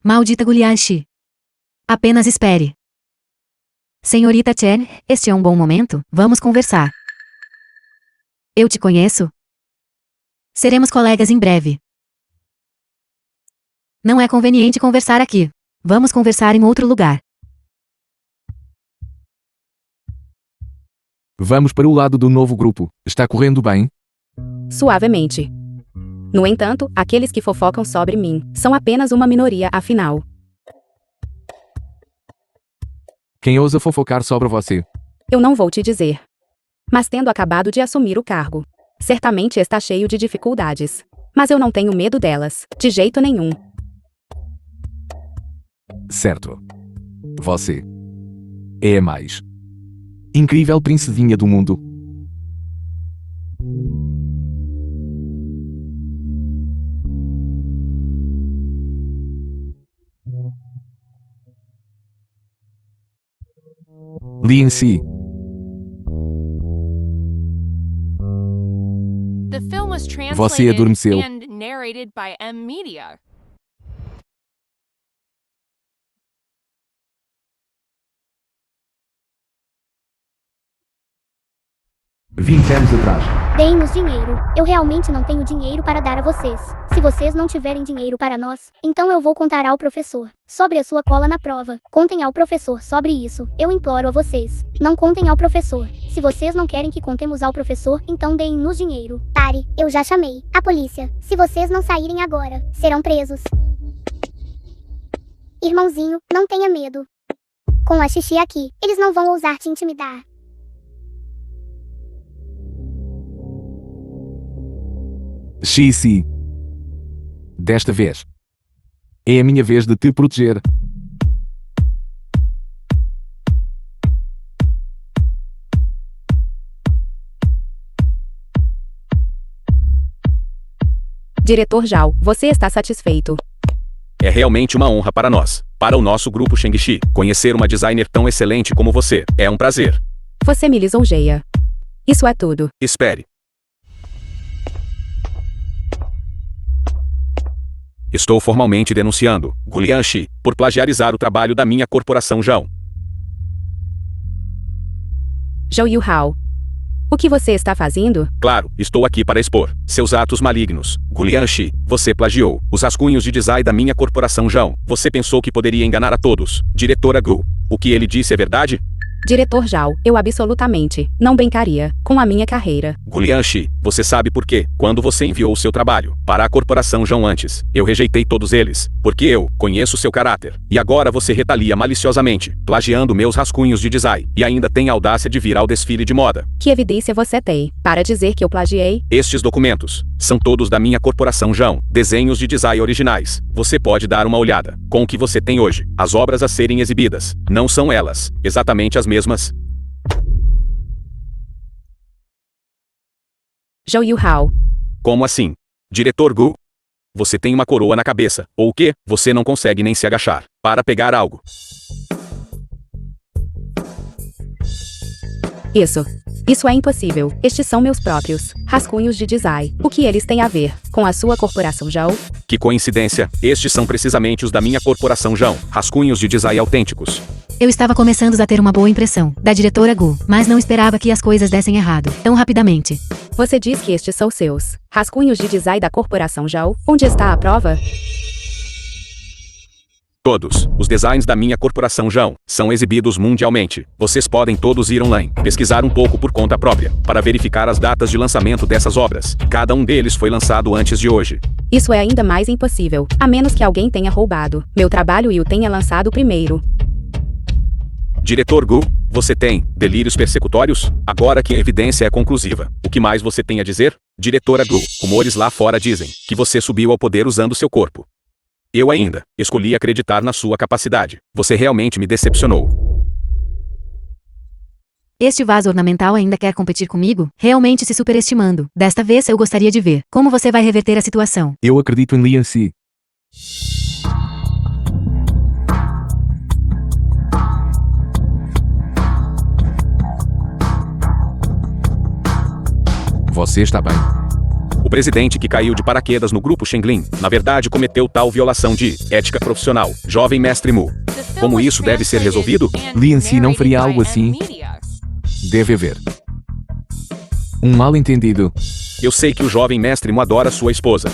Maldita Gu Liaxi. Apenas espere. Senhorita Chen, este é um bom momento? Vamos conversar. Eu te conheço? Seremos colegas em breve. Não é conveniente conversar aqui. Vamos conversar em outro lugar. Vamos para o lado do novo grupo. Está correndo bem? Suavemente. No entanto, aqueles que fofocam sobre mim são apenas uma minoria, afinal. Quem ousa fofocar sobre você? Eu não vou te dizer. Mas tendo acabado de assumir o cargo, certamente está cheio de dificuldades. Mas eu não tenho medo delas, de jeito nenhum. Certo. Você é a mais incrível princesinha do mundo. Lianxi. The film was Você translated adormeceu. and narrated by M Media. Vinte anos atrás. Deem-nos dinheiro. Eu realmente não tenho dinheiro para dar a vocês. Se vocês não tiverem dinheiro para nós, então eu vou contar ao professor sobre a sua cola na prova. Contem ao professor sobre isso. Eu imploro a vocês. Não contem ao professor. Se vocês não querem que contemos ao professor, então deem-nos dinheiro. Pare, eu já chamei a polícia. Se vocês não saírem agora, serão presos. Irmãozinho, não tenha medo. Com a Xixi aqui, eles não vão ousar te intimidar. Xixi. Desta vez. É a minha vez de te proteger. Diretor Zhao, você está satisfeito? É realmente uma honra para nós, para o nosso grupo Shengxi, conhecer uma designer tão excelente como você. É um prazer. Você me lisonjeia. Isso é tudo. Espere. Estou formalmente denunciando Gu Lianxi por plagiarizar o trabalho da minha corporação Zhao. Zhou Yuhao. O que você está fazendo? Claro, estou aqui para expor seus atos malignos. Gu Lianxi, você plagiou os rascunhos de design da minha corporação Zhao. Você pensou que poderia enganar a todos. Diretora Gu, o que ele disse é verdade? Diretor Zhao, eu absolutamente não brincaria com a minha carreira. Gu Lianxi, você sabe por quê? Quando você enviou o seu trabalho para a corporação Zhao antes, eu rejeitei todos eles, porque eu conheço seu caráter. E agora você retalia maliciosamente, plagiando meus rascunhos de design, e ainda tem a audácia de vir ao desfile de moda. Que evidência você tem para dizer que eu plagiei? Estes documentos são todos da minha corporação Zhao, desenhos de design originais. Você pode dar uma olhada. Com o que você tem hoje, as obras a serem exibidas, não são elas exatamente as mesmas? Zhou Yuhao. Como assim? Diretor Gu? Você tem uma coroa na cabeça, ou o quê? Você não consegue nem se agachar para pegar algo. Isso é impossível. Estes são meus próprios rascunhos de design. O que eles têm a ver com a sua corporação, Zhao? Que coincidência, estes são precisamente os da minha corporação João, rascunhos de design autênticos. Eu estava começando a ter uma boa impressão da diretora Gu, mas não esperava que as coisas dessem errado tão rapidamente. Você diz que estes são seus rascunhos de design da corporação Zhao? Onde está a prova? Todos os designs da minha corporação João são exibidos mundialmente. Vocês podem todos ir online, pesquisar um pouco por conta própria, para verificar as datas de lançamento dessas obras. Cada um deles foi lançado antes de hoje. Isso é ainda mais impossível, a menos que alguém tenha roubado meu trabalho e o tenha lançado primeiro. Diretor Gu, você tem delírios persecutórios? Agora que a evidência é conclusiva, o que mais você tem a dizer? Diretora Gu, rumores lá fora dizem que você subiu ao poder usando seu corpo. Eu ainda escolhi acreditar na sua capacidade. Você realmente me decepcionou. Este vaso ornamental ainda quer competir comigo? Realmente se superestimando. Desta vez eu gostaria de ver como você vai reverter a situação. Eu acredito em Lian Si. Você está bem. O presidente que caiu de paraquedas no grupo Shenglin, na verdade cometeu tal violação de ética profissional, jovem mestre Mu. Como isso deve ser resolvido? Lian Si não faria algo assim. Deve haver um mal-entendido. Eu sei que o jovem mestre Mu adora sua esposa.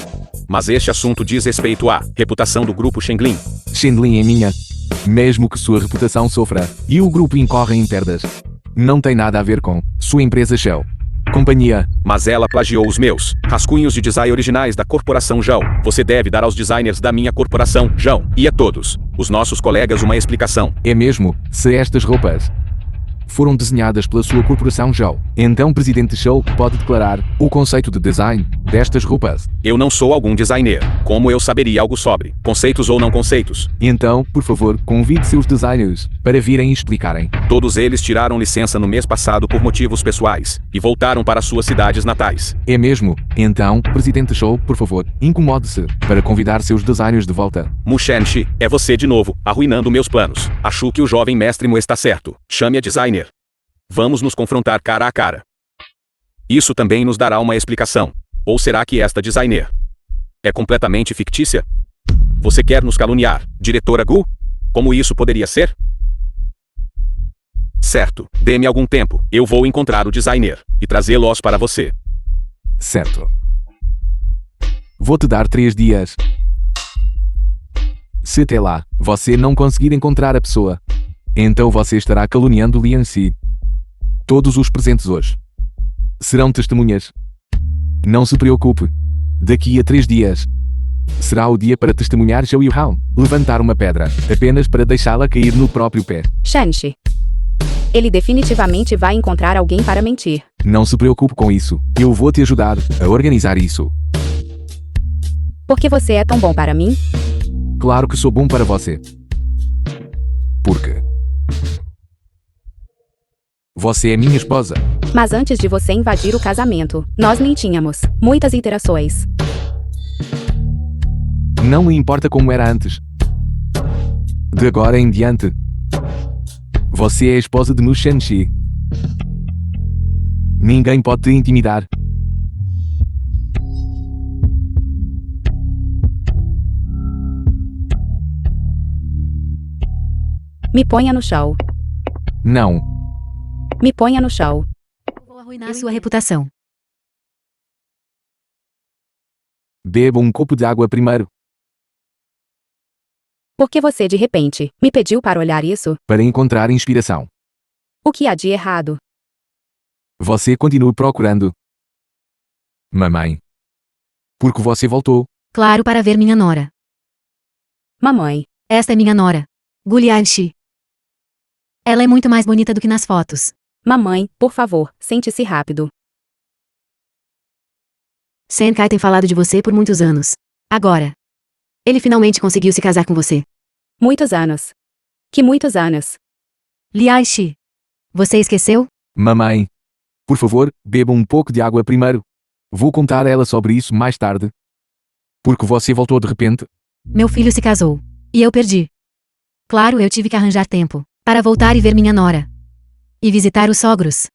Mas este assunto diz respeito à reputação do grupo Shenglin. Shenlin é minha. Mesmo que sua reputação sofra, e o grupo incorra em perdas. Não tem nada a ver com sua empresa Shell. Companhia. Mas ela plagiou os meus rascunhos de design originais da corporação João. Você deve dar aos designers da minha corporação, João, e a todos os nossos colegas uma explicação. É mesmo, se estas roupas foram desenhadas pela sua corporação Zhao, então o presidente Zhou pode declarar o conceito de design destas roupas. Eu não sou algum designer. Como eu saberia algo sobre conceitos ou não conceitos? Então, por favor, convide seus designers para virem e explicarem. Todos eles tiraram licença no mês passado por motivos pessoais e voltaram para suas cidades natais. É mesmo? Então, presidente Zhou, por favor, incomode-se para convidar seus designers de volta. Mu Shenxi, é você de novo, arruinando meus planos. Acho que o jovem mestre Mu está certo. Chame a designer. Vamos nos confrontar cara a cara. Isso também nos dará uma explicação. Ou será que esta designer é completamente fictícia? Você quer nos caluniar, diretora Gu? Como isso poderia ser? Certo, dê-me algum tempo. Eu vou encontrar o designer e trazê-los para você. Certo. Vou te dar 3 dias. Se até lá você não conseguir encontrar a pessoa, então você estará caluniando Lian Si. Todos os presentes hoje serão testemunhas. Não se preocupe. Daqui a 3 dias será o dia para testemunhar Zhou Yuhao. Levantar uma pedra, apenas para deixá-la cair no próprio pé. Shenxi. Ele definitivamente vai encontrar alguém para mentir. Não se preocupe com isso. Eu vou te ajudar a organizar isso. Por que você é tão bom para mim? Claro que sou bom para você. Por quê? Você é minha esposa. Mas antes de você invadir o casamento, nós nem tínhamos muitas interações. Não me importa como era antes. De agora em diante, você é a esposa de Mu Shenxi. Ninguém pode te intimidar. Me ponha no chão. Não. Me ponha no chão. Vou arruinar sua reputação. Beba um copo de água primeiro. Por que você de repente me pediu para olhar isso? Para encontrar inspiração. O que há de errado? Você continua procurando. Mamãe. Porque você voltou. Claro, para ver minha nora. Mamãe. Esta é minha nora. Gu Lianxi. Ela é muito mais bonita do que nas fotos. Mamãe, por favor, sente-se rápido. Senkai tem falado de você por muitos anos. Agora, ele finalmente conseguiu se casar com você. Muitos anos. Que muitos anos. Lianxi. Você esqueceu? Mamãe. Por favor, beba um pouco de água primeiro. Vou contar a ela sobre isso mais tarde. Porque você voltou de repente? Meu filho se casou. E eu perdi. Claro, eu tive que arranjar tempo para voltar e ver minha nora. E visitar os sogros.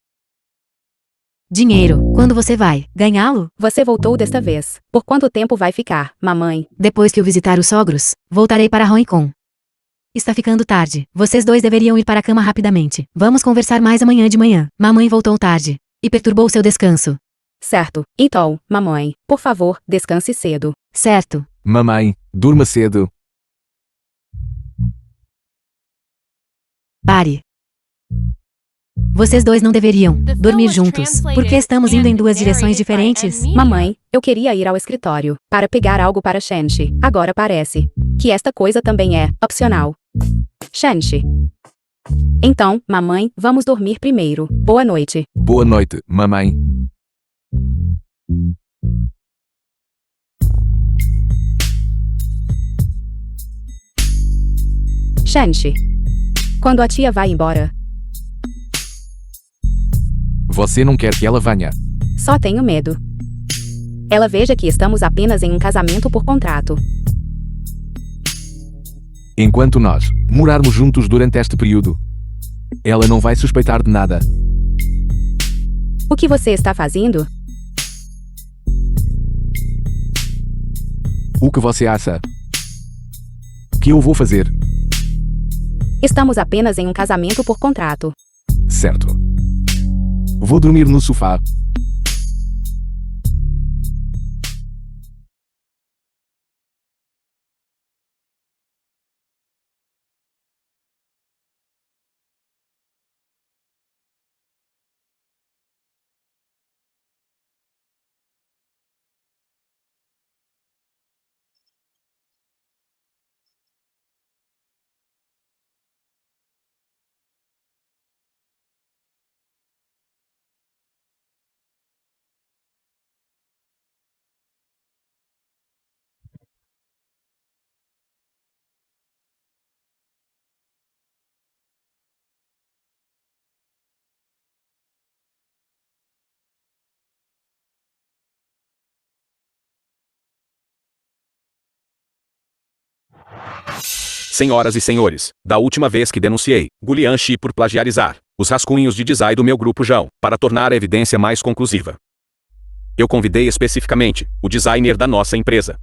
Dinheiro, quando você vai ganhá-lo? Você voltou desta vez. Por quanto tempo vai ficar, mamãe? Depois que eu visitar os sogros, voltarei para Hong Kong. Está ficando tarde. Vocês dois deveriam ir para a cama rapidamente. Vamos conversar mais amanhã de manhã. Mamãe voltou tarde e perturbou seu descanso. Certo. Então, mamãe, por favor, descanse cedo. Certo. Mamãe, durma cedo. Pare. Vocês dois não deveriam dormir juntos, porque estamos indo em duas direções diferentes. Mamãe, eu queria ir ao escritório para pegar algo para Shenshi. Agora parece que esta coisa também é opcional. Shenshi. Então, mamãe, vamos dormir primeiro. Boa noite. Boa noite, mamãe. Shenshi. Quando a tia vai embora, Você não quer que ela venha? só tenho medo. Ela veja que estamos apenas em um casamento por contrato. Enquanto nós morarmos juntos durante este período, ela não vai suspeitar de nada. O que você está fazendo? O que você acha que eu vou fazer? Estamos apenas em um casamento por contrato. Certo. Vou dormir no sofá. Senhoras e senhores, da última vez que denunciei Gulian Shi por plagiarizar os rascunhos de design do meu grupo João, para tornar a evidência mais conclusiva, eu convidei especificamente o designer da nossa empresa.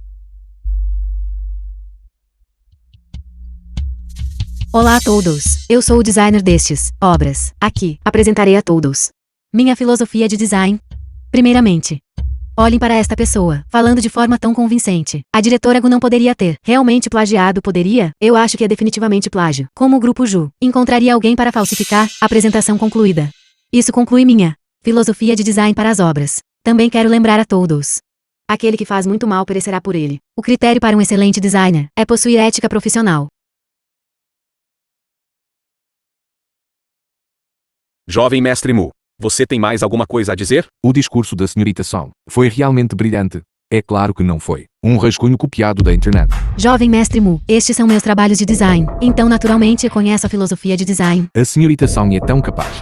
Olá a todos. Eu sou o designer destes obras. Aqui, apresentarei a todos minha filosofia de design. Primeiramente, olhem para esta pessoa, falando de forma tão convincente. A diretora Gu não poderia ter realmente plagiado, poderia? Eu acho que é definitivamente plágio. Como o grupo Ju encontraria alguém para falsificar? Apresentação concluída. Isso conclui minha filosofia de design para as obras. Também quero lembrar a todos: aquele que faz muito mal perecerá por ele. O critério para um excelente designer é possuir ética profissional. Jovem mestre Mu, você tem mais alguma coisa a dizer? O discurso da senhorita Song foi realmente brilhante. É claro que não foi um rascunho copiado da internet. Jovem mestre Mu, estes são meus trabalhos de design, então naturalmente conheço a filosofia de design. A senhorita Song é tão capaz.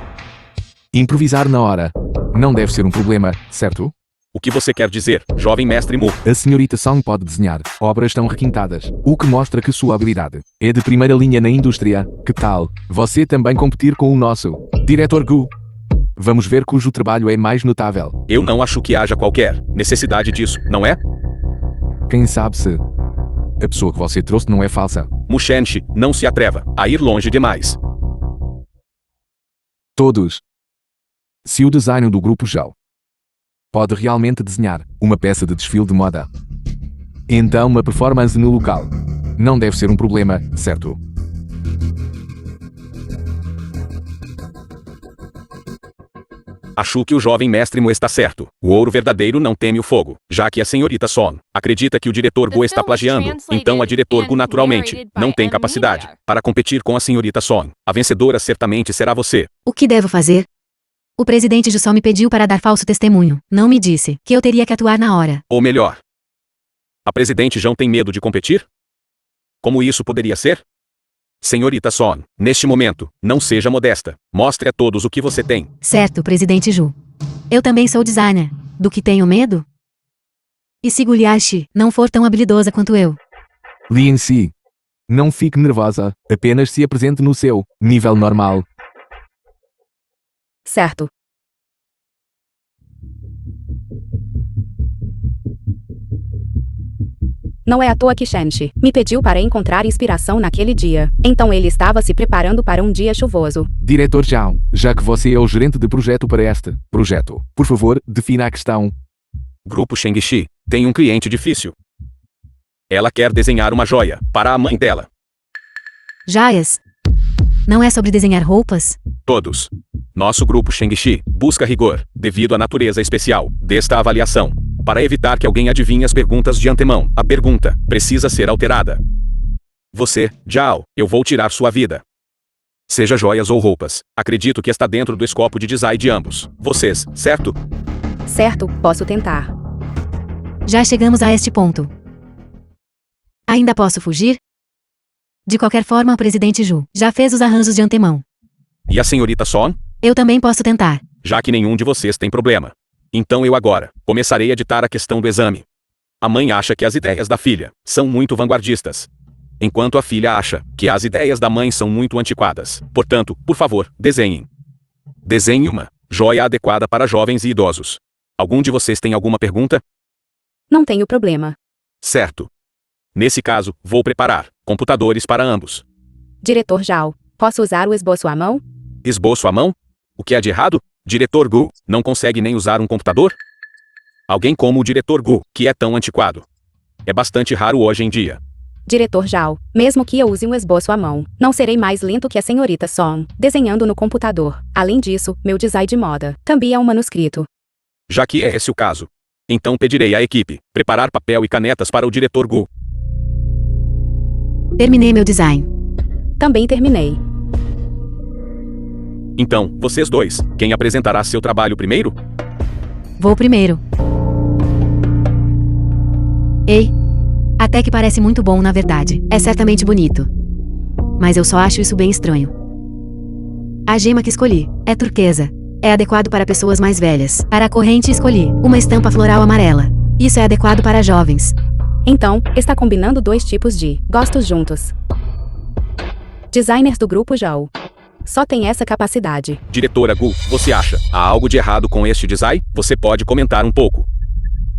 Improvisar na hora não deve ser um problema, certo? O que você quer dizer, jovem mestre Mu? A senhorita Song pode desenhar obras tão requintadas, o que mostra que sua habilidade é de primeira linha na indústria. Que tal você também competir com o nosso diretor Gu? Vamos ver cujo trabalho é mais notável. Eu não acho que haja qualquer necessidade disso, não é? Quem sabe se a pessoa que você trouxe não é falsa. Mu Shenshi, não se atreva a ir longe demais. Todos. Se o design do grupo Zhao pode realmente desenhar uma peça de desfile de moda, então uma performance no local não deve ser um problema, certo? Acho que o jovem mestre Mu está certo. O ouro verdadeiro não teme o fogo, já que a senhorita Son acredita que o diretor Gu está plagiando, então a diretor Gu naturalmente não tem capacidade para competir com a senhorita Son. A vencedora certamente será você. O que devo fazer? O presidente Ju só me pediu para dar falso testemunho. Não me disse que eu teria que atuar na hora. Ou melhor, a presidente João tem medo de competir? Como isso poderia ser? Senhorita Son, neste momento, não seja modesta. Mostre a todos o que você tem. Certo, presidente Ju. Eu também sou designer. Do que tenho medo? E se Gulyashi não for tão habilidosa quanto eu? Lin Si. Não fique nervosa, apenas se apresente no seu nível normal. Certo. Não é à toa que Shenshi me pediu para encontrar inspiração naquele dia. Então ele estava se preparando para um dia chuvoso. Diretor Zhao, já que você é o gerente de projeto para este projeto, por favor, defina a questão. Grupo Shengxi tem um cliente difícil. Ela quer desenhar uma joia para a mãe dela. Joias? Não é sobre desenhar roupas? Todos. Nosso grupo Shengxi busca rigor, devido à natureza especial desta avaliação. Para evitar que alguém adivinhe as perguntas de antemão, a pergunta precisa ser alterada. Você, Zhao, eu vou tirar sua vida. Seja joias ou roupas, acredito que está dentro do escopo de design de ambos. Vocês, certo? Certo, posso tentar. Já chegamos a este ponto. Ainda posso fugir? De qualquer forma, o presidente Ju já fez os arranjos de antemão. E a senhorita Son? Eu também posso tentar. Já que nenhum de vocês tem problema. Então eu agora começarei a ditar a questão do exame. A mãe acha que as ideias da filha são muito vanguardistas, enquanto a filha acha que as ideias da mãe são muito antiquadas. Portanto, por favor, desenhem. Desenhe uma joia adequada para jovens e idosos. Algum de vocês tem alguma pergunta? Não tenho problema. Certo. Nesse caso, vou preparar computadores para ambos. Diretor Zhao, posso usar o esboço à mão? Esboço à mão? O que há de errado? Diretor Gu, não consegue nem usar um computador? Alguém como o diretor Gu, que é tão antiquado. É bastante raro hoje em dia. Diretor Zhao, mesmo que eu use um esboço à mão, não serei mais lento que a senhorita Son, desenhando no computador. Além disso, meu design de moda também é um manuscrito. Já que é esse o caso, então pedirei à equipe preparar papel e canetas para o diretor Gu. Terminei meu design. Também terminei. Então, vocês dois, quem apresentará seu trabalho primeiro? Vou primeiro. Ei! Até que parece muito bom, na verdade. É certamente bonito. Mas eu só acho isso bem estranho. A gema que escolhi é turquesa. É adequado para pessoas mais velhas. Para a corrente escolhi uma estampa floral amarela. Isso é adequado para jovens. Então, está combinando dois tipos de gostos juntos. Designers do grupo Zhao só tem essa capacidade. Diretora Gu, você acha há algo de errado com este design? Você pode comentar um pouco.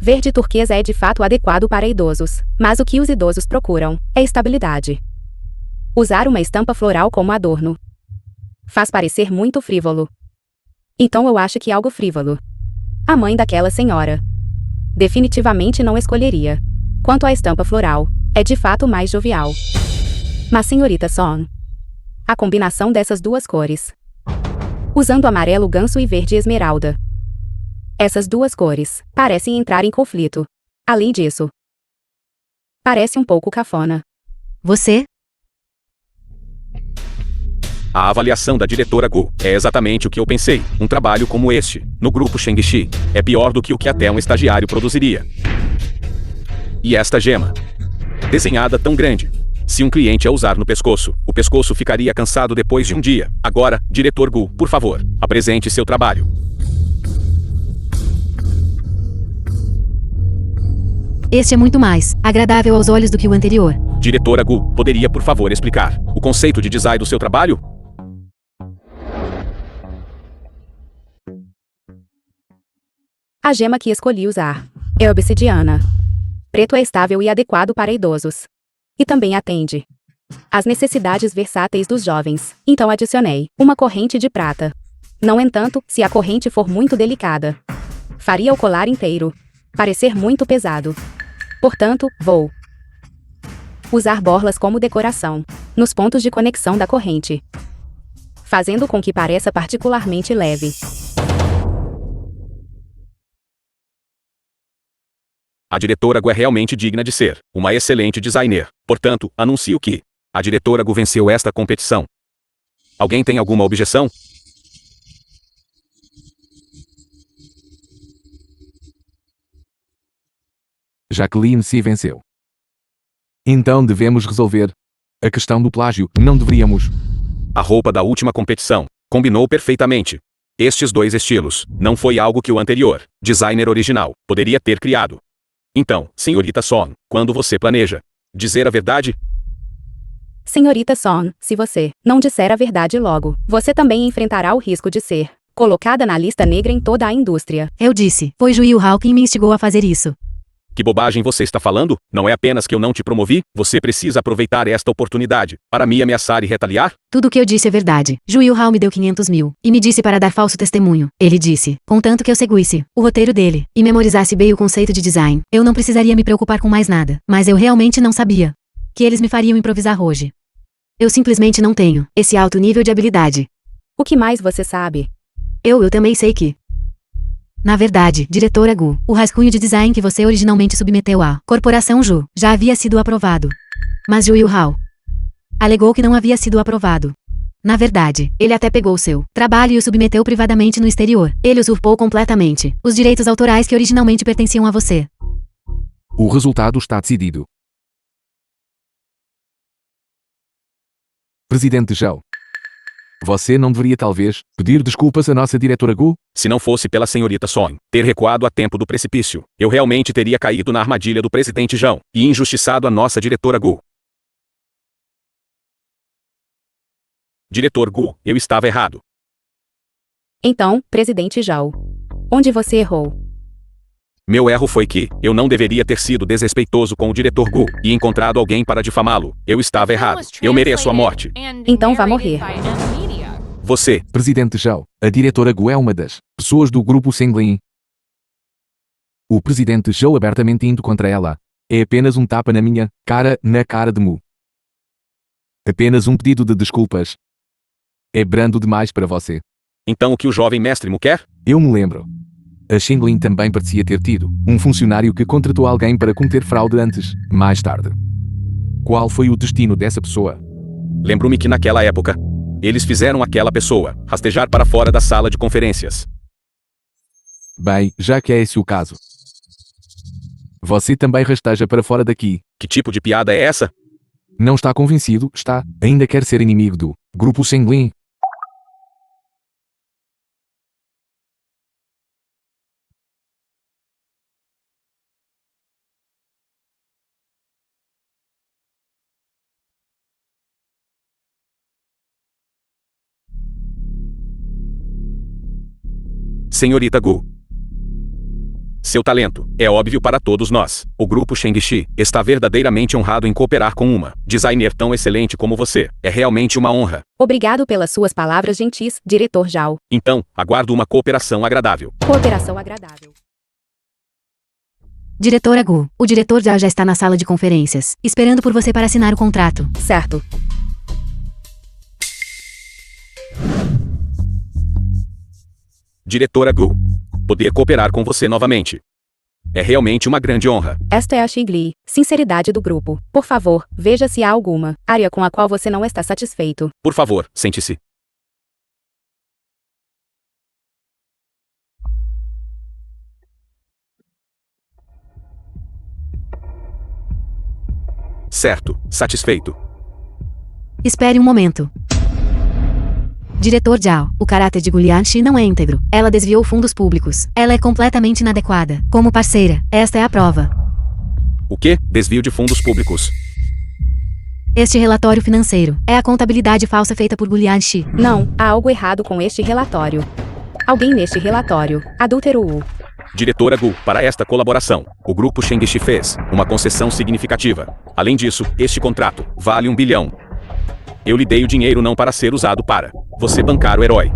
Verde turquesa é de fato adequado para idosos, mas o que os idosos procuram é estabilidade. Usar uma estampa floral como adorno faz parecer muito frívolo. Então eu acho que algo frívolo. A mãe daquela senhora definitivamente não escolheria. Quanto à estampa floral, é de fato mais jovial. Mas senhorita Son, a combinação dessas duas cores, usando amarelo ganso e verde esmeralda, essas duas cores parecem entrar em conflito. Além disso, parece um pouco cafona. Você? A avaliação da diretora Gu é exatamente o que eu pensei. Um trabalho como este, no grupo Shengxi, é pior do que o que até um estagiário produziria. E esta gema, desenhada tão grande, se um cliente a usar no pescoço, o pescoço ficaria cansado depois de um dia. Agora, diretor Gu, por favor, apresente seu trabalho. Este é muito mais agradável aos olhos do que o anterior. Diretora Gu, poderia por favor explicar o conceito de design do seu trabalho? A gema que escolhi usar é obsidiana. Preto é estável e adequado para idosos. E também atende às necessidades versáteis dos jovens. Então adicionei uma corrente de prata. No entanto, se a corrente for muito delicada, faria o colar inteiro parecer muito pesado. Portanto, vou usar borlas como decoração nos pontos de conexão da corrente, fazendo com que pareça particularmente leve. A diretora Gu é realmente digna de ser uma excelente designer. Portanto, anuncio que a diretora Gu venceu esta competição. Alguém tem alguma objeção? Jacqueline se venceu. Então devemos resolver a questão do plágio. Não deveríamos. A roupa da última competição combinou perfeitamente. Estes dois estilos não foi algo que o anterior, designer original, poderia ter criado. Então, senhorita Son, quando você planeja dizer a verdade? Senhorita Son, se você não disser a verdade logo, você também enfrentará o risco de ser colocada na lista negra em toda a indústria. Eu disse, foi Ju Yu-hao quem me instigou a fazer isso. Que bobagem você está falando? Não é apenas que eu não te promovi, você precisa aproveitar esta oportunidade para me ameaçar e retaliar? Tudo o que eu disse é verdade. Ju Yu-hao me deu 500 mil e me disse para dar falso testemunho. Ele disse, contanto que eu seguisse o roteiro dele e memorizasse bem o conceito de design, eu não precisaria me preocupar com mais nada. Mas eu realmente não sabia que eles me fariam improvisar hoje. Eu simplesmente não tenho esse alto nível de habilidade. O que mais você sabe? Eu também sei que... Na verdade, diretora Gu, o rascunho de design que você originalmente submeteu à Corporação Ju já havia sido aprovado. Mas Ju Yu-hao alegou que não havia sido aprovado. Na verdade, ele até pegou o seu trabalho e o submeteu privadamente no exterior. Ele usurpou completamente os direitos autorais que originalmente pertenciam a você. O resultado está decidido. Presidente Zhao. Você não deveria talvez pedir desculpas à nossa diretora Gu? Se não fosse pela senhorita Son ter recuado a tempo do precipício, eu realmente teria caído na armadilha do presidente Zhao e injustiçado a nossa diretora Gu. Diretor Gu, eu estava errado. Então, presidente Zhao, onde você errou? Meu erro foi que eu não deveria ter sido desrespeitoso com o diretor Gu e encontrado alguém para difamá-lo. Eu estava errado. Eu mereço a morte. Então vá morrer. Você, Presidente Zhao, a diretora Gu é uma das pessoas do grupo Senglin. O presidente Zhao abertamente indo contra ela. É apenas um tapa na minha cara, na cara de Mu. Apenas um pedido de desculpas. É brando demais para você. então o que o jovem mestre Mu quer? Eu me lembro. A Xinglin também parecia ter tido um funcionário que contratou alguém para cometer fraude antes, mais tarde. Qual foi o destino dessa pessoa? Lembro-me que naquela época, eles fizeram aquela pessoa rastejar para fora da sala de conferências. Bem, já que é esse o caso. Você também rasteja para fora daqui. Que tipo de piada é essa? Não está convencido, está? Ainda quer ser inimigo do grupo Senglin? Senhorita Gu. Seu talento é óbvio para todos nós. O grupo Shengxi está verdadeiramente honrado em cooperar com uma designer tão excelente como você. É realmente uma honra. Obrigado pelas suas palavras gentis, diretor Zhao. Então, aguardo uma cooperação agradável. Cooperação agradável. Diretora Gu, o diretor já está na sala de conferências, esperando por você para assinar o contrato. Certo. Diretora Gu. Poder cooperar com você novamente. É realmente uma grande honra. Esta é a Xingli, sinceridade do grupo. Por favor, veja se há alguma área com a qual você não está satisfeito. Por favor, sente-se. Certo, satisfeito. Espere um momento. Diretor Zhao, o caráter de Gulianchi não é íntegro. Ela desviou fundos públicos. Ela é completamente inadequada. Como parceira, esta é a prova. O quê? Desvio de fundos públicos. Este relatório financeiro é a contabilidade falsa feita por Gulianchi. Não, há algo errado com este relatório. Alguém neste relatório adulterou-o. Diretora Gu, para esta colaboração, o grupo Shengxi fez uma concessão significativa. Além disso, este contrato vale 1 bilhão. Eu lhe dei o dinheiro não para ser usado para você bancar o herói.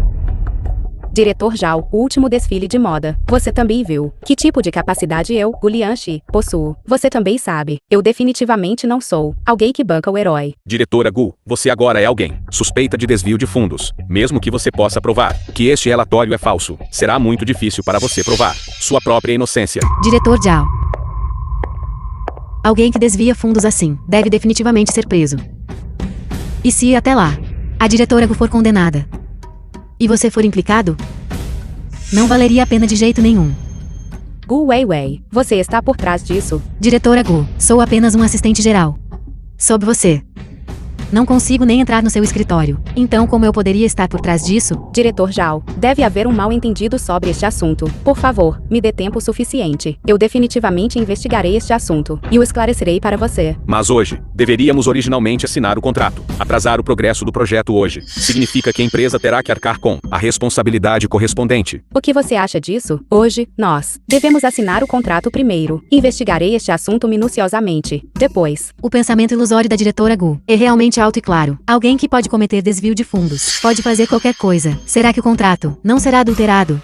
Diretor Zhao, o último desfile de moda. Você também viu que tipo de capacidade eu, Gulianchi, possuo. Você também sabe, eu definitivamente não sou alguém que banca o herói. Diretora Gu, você agora é alguém suspeita de desvio de fundos. Mesmo que você possa provar que este relatório é falso, será muito difícil para você provar sua própria inocência. Diretor Zhao. Alguém que desvia fundos assim deve definitivamente ser preso. E se até lá, a diretora Gu for condenada, e você for implicado, não valeria a pena de jeito nenhum. Gu Weiwei, você está por trás disso? Diretora Gu, sou apenas um assistente geral. Sob você. Não consigo nem entrar no seu escritório. Então como eu poderia estar por trás disso? Diretor Zhao, deve haver um mal-entendido sobre este assunto. Por favor, me dê tempo suficiente. Eu definitivamente investigarei este assunto e o esclarecerei para você. Mas hoje, deveríamos originalmente assinar o contrato. Atrasar o progresso do projeto hoje significa que a empresa terá que arcar com a responsabilidade correspondente. O que você acha disso? Hoje, nós devemos assinar o contrato primeiro. Investigarei este assunto minuciosamente. Depois. O pensamento ilusório da diretora Gu é realmente alto e claro. Alguém que pode cometer desvio de fundos pode fazer qualquer coisa. Será que o contrato não será adulterado?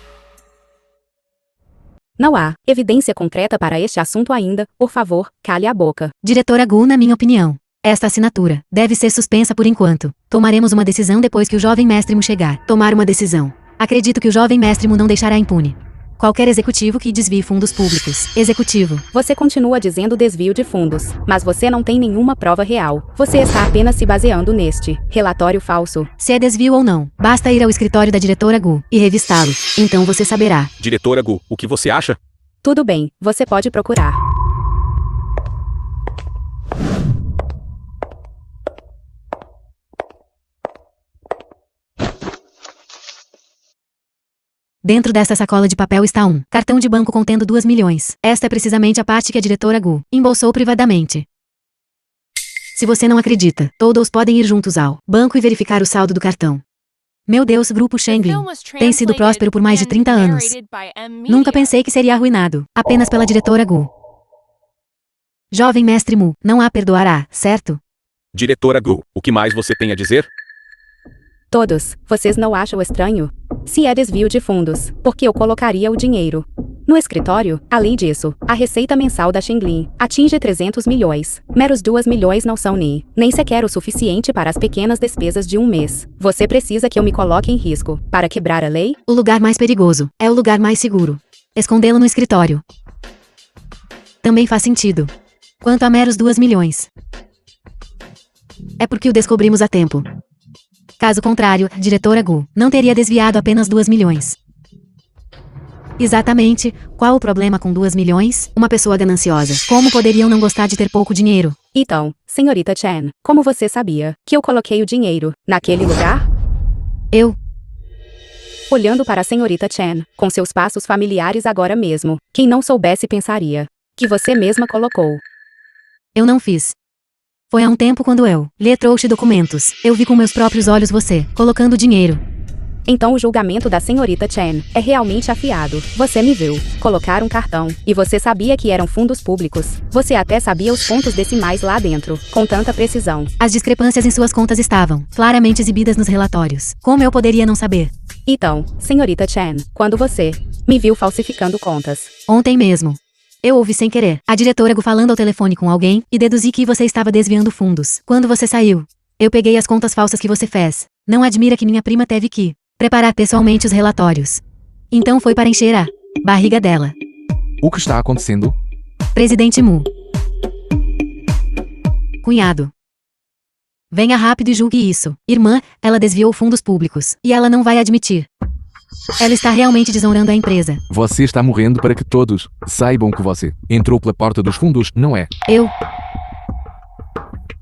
Não há evidência concreta para este assunto ainda. Por favor, cale a boca. Diretora Gu, na minha opinião, esta assinatura deve ser suspensa por enquanto. Tomaremos uma decisão depois que o jovem mestre Mu chegar. Tomar uma decisão. Acredito que o jovem mestre Mu não deixará impune qualquer executivo que desvie fundos públicos. Executivo. Você continua dizendo desvio de fundos, mas você não tem nenhuma prova real. Você está apenas se baseando neste relatório falso. Se é desvio ou não, basta ir ao escritório da diretora Gu e revistá-lo. Então você saberá. Diretora Gu, o que você acha? Tudo bem, você pode procurar. Dentro desta sacola de papel está um cartão de banco contendo 2 milhões. Esta é precisamente a parte que a diretora Gu embolsou privadamente. Se você não acredita, todos podem ir juntos ao banco e verificar o saldo do cartão. Meu Deus, Grupo Shanglin tem sido próspero por mais de 30 anos. Nunca pensei que seria arruinado, apenas pela diretora Gu. Jovem mestre Mu, não a perdoará, certo? Diretora Gu, o que mais você tem a dizer? Todos, vocês não acham estranho? Se é desvio de fundos, por que eu colocaria o dinheiro no escritório? Além disso, a receita mensal da Shanglin atinge 300 milhões. Meros 2 milhões não são nem sequer o suficiente para as pequenas despesas de um mês. Você precisa que eu me coloque em risco para quebrar a lei? O lugar mais perigoso é o lugar mais seguro. Escondê-lo no escritório também faz sentido. Quanto a meros 2 milhões, é porque o descobrimos a tempo. Caso contrário, a diretora Gu não teria desviado apenas 2 milhões. Exatamente, qual o problema com 2 milhões? Uma pessoa gananciosa. Como poderiam não gostar de ter pouco dinheiro? Então, senhorita Chen, como você sabia que eu coloquei o dinheiro naquele lugar? Olhando para a senhorita Chen, com seus passos familiares agora mesmo, quem não soubesse pensaria que você mesma colocou. Eu não fiz. Foi há um tempo quando eu lhe trouxe documentos. Eu vi com meus próprios olhos você colocando dinheiro. Então o julgamento da senhorita Chen é realmente afiado. Você me viu colocar um cartão, e você sabia que eram fundos públicos. Você até sabia os pontos decimais lá dentro, com tanta precisão. As discrepâncias em suas contas estavam claramente exibidas nos relatórios. Como eu poderia não saber? Então, senhorita Chen, quando você me viu falsificando contas? Ontem mesmo. Eu ouvi sem querer a diretora Gu falando ao telefone com alguém e deduzi que você estava desviando fundos. Quando você saiu, eu peguei as contas falsas que você fez. Não admira que minha prima teve que preparar pessoalmente os relatórios. Então foi para encher a barriga dela. O que está acontecendo? Presidente Mu. Cunhado. Venha rápido e julgue isso. Irmã, ela desviou fundos públicos. E ela não vai admitir. Ela está realmente desonrando a empresa. Você está morrendo para que todos saibam que você entrou pela porta dos fundos, não é? Eu.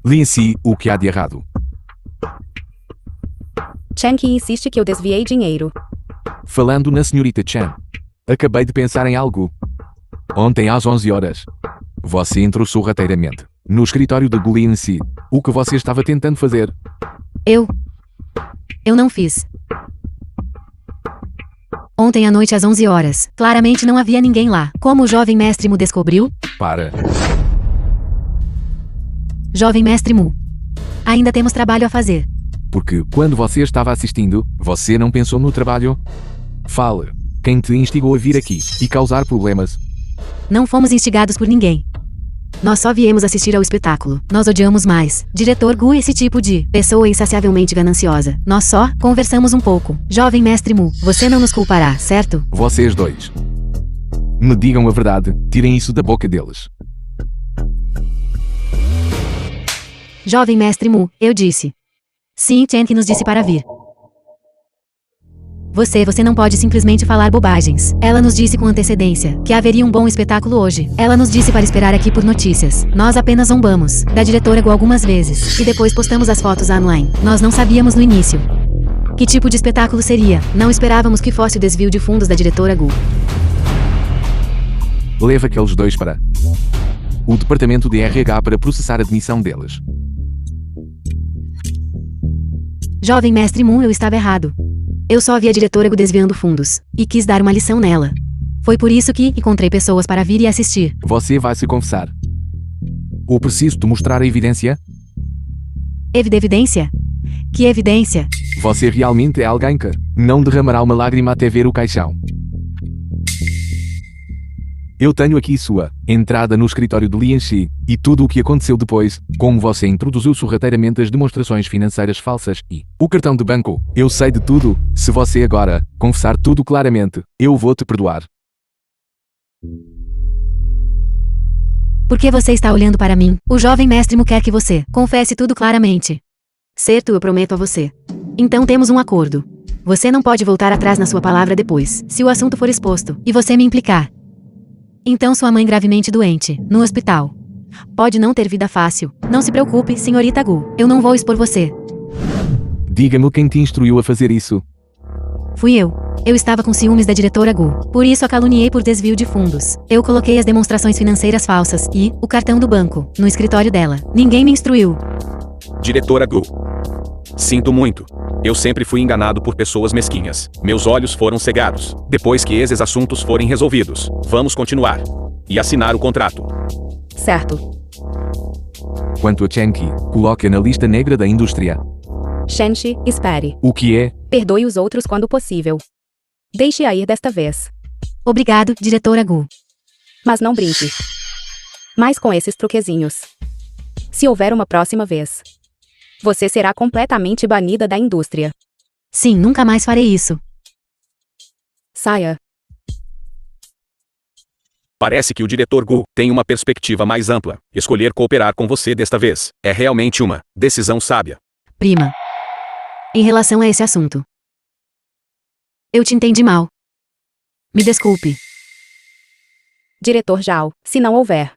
Lince o que há de errado. Chen que insiste que eu desviei dinheiro. Falando na senhorita Chen, acabei de pensar em algo. Ontem às 11 horas, você entrou sorrateiramente no escritório de Gu Lince. O que você estava tentando fazer? Eu não fiz. Ontem à noite às 11 horas, claramente não havia ninguém lá. Como o jovem mestre Mu descobriu? Para. Jovem mestre Mu. Ainda temos trabalho a fazer. Porque quando você estava assistindo, você não pensou no trabalho? Fale. Quem te instigou a vir aqui e causar problemas? Não fomos instigados por ninguém. Nós só viemos assistir ao espetáculo. Nós odiamos mais. Diretor Gu, esse tipo de pessoa insaciavelmente gananciosa. Nós só conversamos um pouco. Jovem mestre Mu, você não nos culpará, certo? Vocês dois. Me digam a verdade, tirem isso da boca deles. Jovem mestre Mu, eu disse. Sim, Chen que nos disse para vir. Você não pode simplesmente falar bobagens. Ela nos disse com antecedência que haveria um bom espetáculo hoje. Ela nos disse para esperar aqui por notícias. Nós apenas zombamos da diretora Gu algumas vezes e depois postamos as fotos online. Nós não sabíamos no início que tipo de espetáculo seria. Não esperávamos que fosse o desvio de fundos da diretora Gu. Leva aqueles dois para o departamento de RH para processar a demissão deles. Jovem mestre Moon, eu estava errado. Eu só vi a diretora Gu desviando fundos e quis dar uma lição nela. Foi por isso que encontrei pessoas para vir e assistir. Você vai se confessar. Ou preciso te mostrar a evidência? Evidência? Que evidência? Você realmente é alguém que não derramará uma lágrima até ver o caixão. Eu tenho aqui sua entrada no escritório de Lianxi e tudo o que aconteceu depois, como você introduziu sorrateiramente as demonstrações financeiras falsas e o cartão de banco. Eu sei de tudo. Se você agora confessar tudo claramente, eu vou te perdoar. Por que você está olhando para mim? O jovem mestre Mu quer que você confesse tudo claramente. Certo, eu prometo a você. Então temos um acordo. Você não pode voltar atrás na sua palavra depois, se o assunto for exposto e você me implicar. Então sua mãe gravemente doente, no hospital. Pode não ter vida fácil. Não se preocupe, senhorita Gu. Eu não vou expor você. Diga-me quem te instruiu a fazer isso. Fui eu. Eu estava com ciúmes da diretora Gu. Por isso a caluniei por desvio de fundos. Eu coloquei as demonstrações financeiras falsas e o cartão do banco no escritório dela. Ninguém me instruiu. Diretora Gu. Sinto muito. Eu sempre fui enganado por pessoas mesquinhas. Meus olhos foram cegados. Depois que esses assuntos forem resolvidos, vamos continuar. E assinar o contrato. Certo. Quanto a Chenki, coloque-a na lista negra da indústria. Shenshi, espere. O que é? Perdoe os outros quando possível. Deixe-a ir desta vez. Obrigado, diretora Gu. Mas não brinque mais com esses truquezinhos. Se houver uma próxima vez, você será completamente banida da indústria. Sim, nunca mais farei isso. Saia. Parece que o diretor Gu tem uma perspectiva mais ampla. Escolher cooperar com você desta vez é realmente uma decisão sábia. Prima. Em relação a esse assunto, eu te entendi mal. Me desculpe. Diretor Zhao, se não houver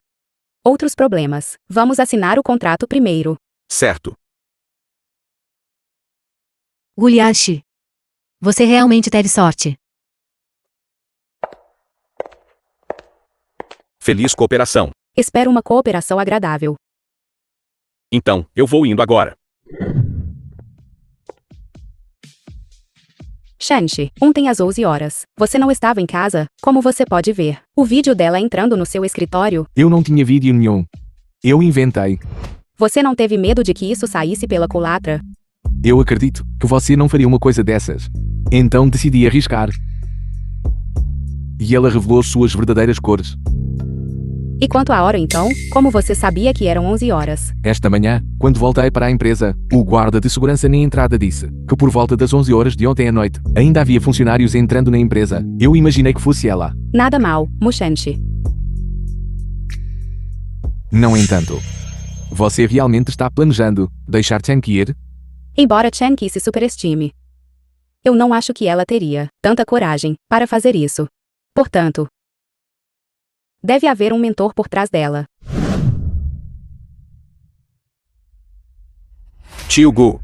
outros problemas, vamos assinar o contrato primeiro. Certo. Guliashi. Você realmente teve sorte. Feliz cooperação. Espero uma cooperação agradável. Então, eu vou indo agora. Shenshi, ontem às 11 horas. Você não estava em casa, como você pode ver. O vídeo dela entrando no seu escritório. Eu não tinha vídeo nenhum. Eu inventei. Você não teve medo de que isso saísse pela culatra? Eu acredito que você não faria uma coisa dessas. Então decidi arriscar. E ela revelou suas verdadeiras cores. E quanto à hora então? Como você sabia que eram 11 horas? Esta manhã, quando voltei para a empresa, o guarda de segurança na entrada disse que por volta das 11 horas de ontem à noite, ainda havia funcionários entrando na empresa. Eu imaginei que fosse ela. Nada mal, Mushenshi. No entanto, você realmente está planejando deixar Chenki ir? Embora Chenki se superestime, eu não acho que ela teria tanta coragem para fazer isso. Portanto, deve haver um mentor por trás dela. Tio Gu.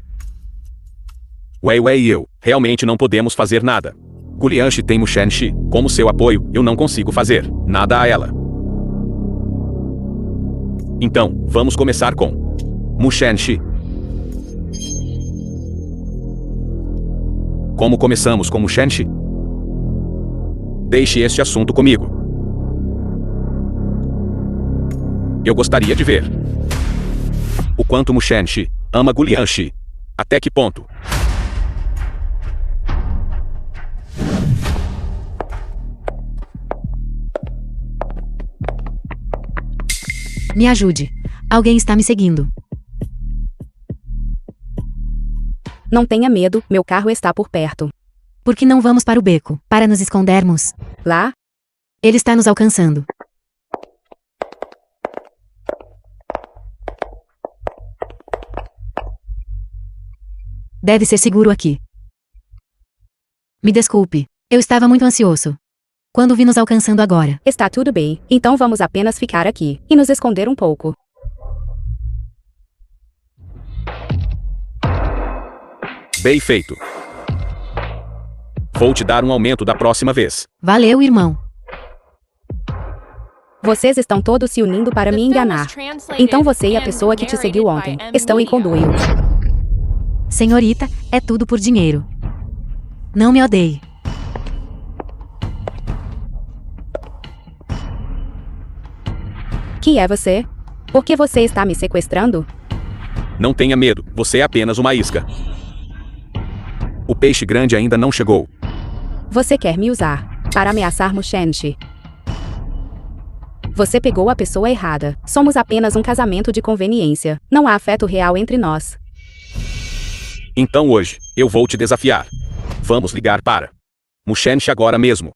Wei Wei e eu, realmente não podemos fazer nada. Gulianshi tem Mushenshi, como seu apoio, eu não consigo fazer nada a ela. Então, vamos começar com Mushenshi. Como começamos com Mushenshi? Deixe este assunto comigo. Eu gostaria de ver o quanto Mushenshi ama Gulianshi. Até que ponto? Me ajude. Alguém está me seguindo. Não tenha medo, meu carro está por perto. Por que não vamos para o beco, para nos escondermos? Lá? Ele está nos alcançando. Deve ser seguro aqui. Me desculpe. Eu estava muito ansioso. Quando vi nos alcançando agora. Está tudo bem, então vamos apenas ficar aqui e nos esconder um pouco. Bem feito. Vou te dar um aumento da próxima vez. Valeu, irmão. Vocês estão todos se unindo para me enganar. Então você e a pessoa que te seguiu ontem estão em conluio. Senhorita, é tudo por dinheiro. Não me odeie. Quem é você? Por que você está me sequestrando? Não tenha medo, você é apenas uma isca. O peixe grande ainda não chegou. Você quer me usar para ameaçar Mushenshi? Você pegou a pessoa errada. Somos apenas um casamento de conveniência. Não há afeto real entre nós. Então hoje, eu vou te desafiar. Vamos ligar para Mushenshi agora mesmo.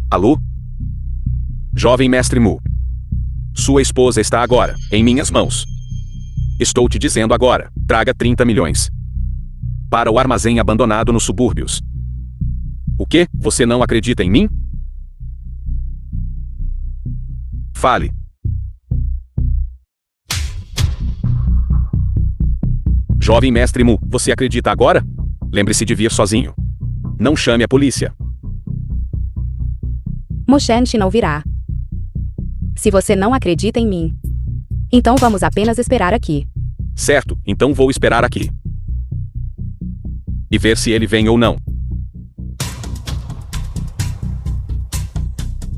Alô? Jovem mestre Mu. Sua esposa está agora em minhas mãos. Estou te dizendo agora, traga 30 milhões. Para o armazém abandonado nos subúrbios. O quê? Você não acredita em mim? Fale. Jovem mestre Mu, você acredita agora? Lembre-se de vir sozinho. Não chame a polícia. Mushenshi não virá. Se você não acredita em mim, então vamos apenas esperar aqui. Certo, então vou esperar aqui. E ver se ele vem ou não.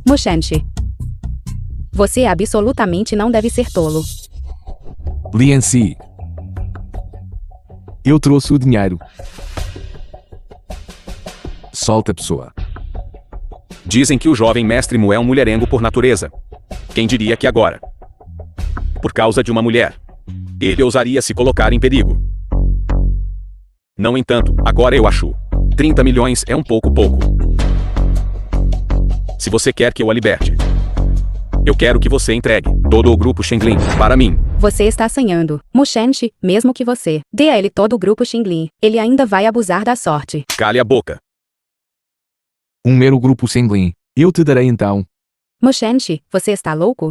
Mushenshi. Você absolutamente não deve ser tolo. Lianci. Eu trouxe o dinheiro. Solta a pessoa. Dizem que o jovem mestre Mu é um mulherengo por natureza. Quem diria que agora? Por causa de uma mulher, ele ousaria se colocar em perigo. No entanto, agora eu acho 30 milhões é um pouco. Se você quer que eu a liberte, eu quero que você entregue todo o grupo Shenglin para mim. Você está sonhando. Mushenshi, mesmo que você dê a ele todo o grupo Shenglin, ele ainda vai abusar da sorte. Cale a boca. Um mero grupo Shenglin. Eu te darei então. Mushenshi, você está louco?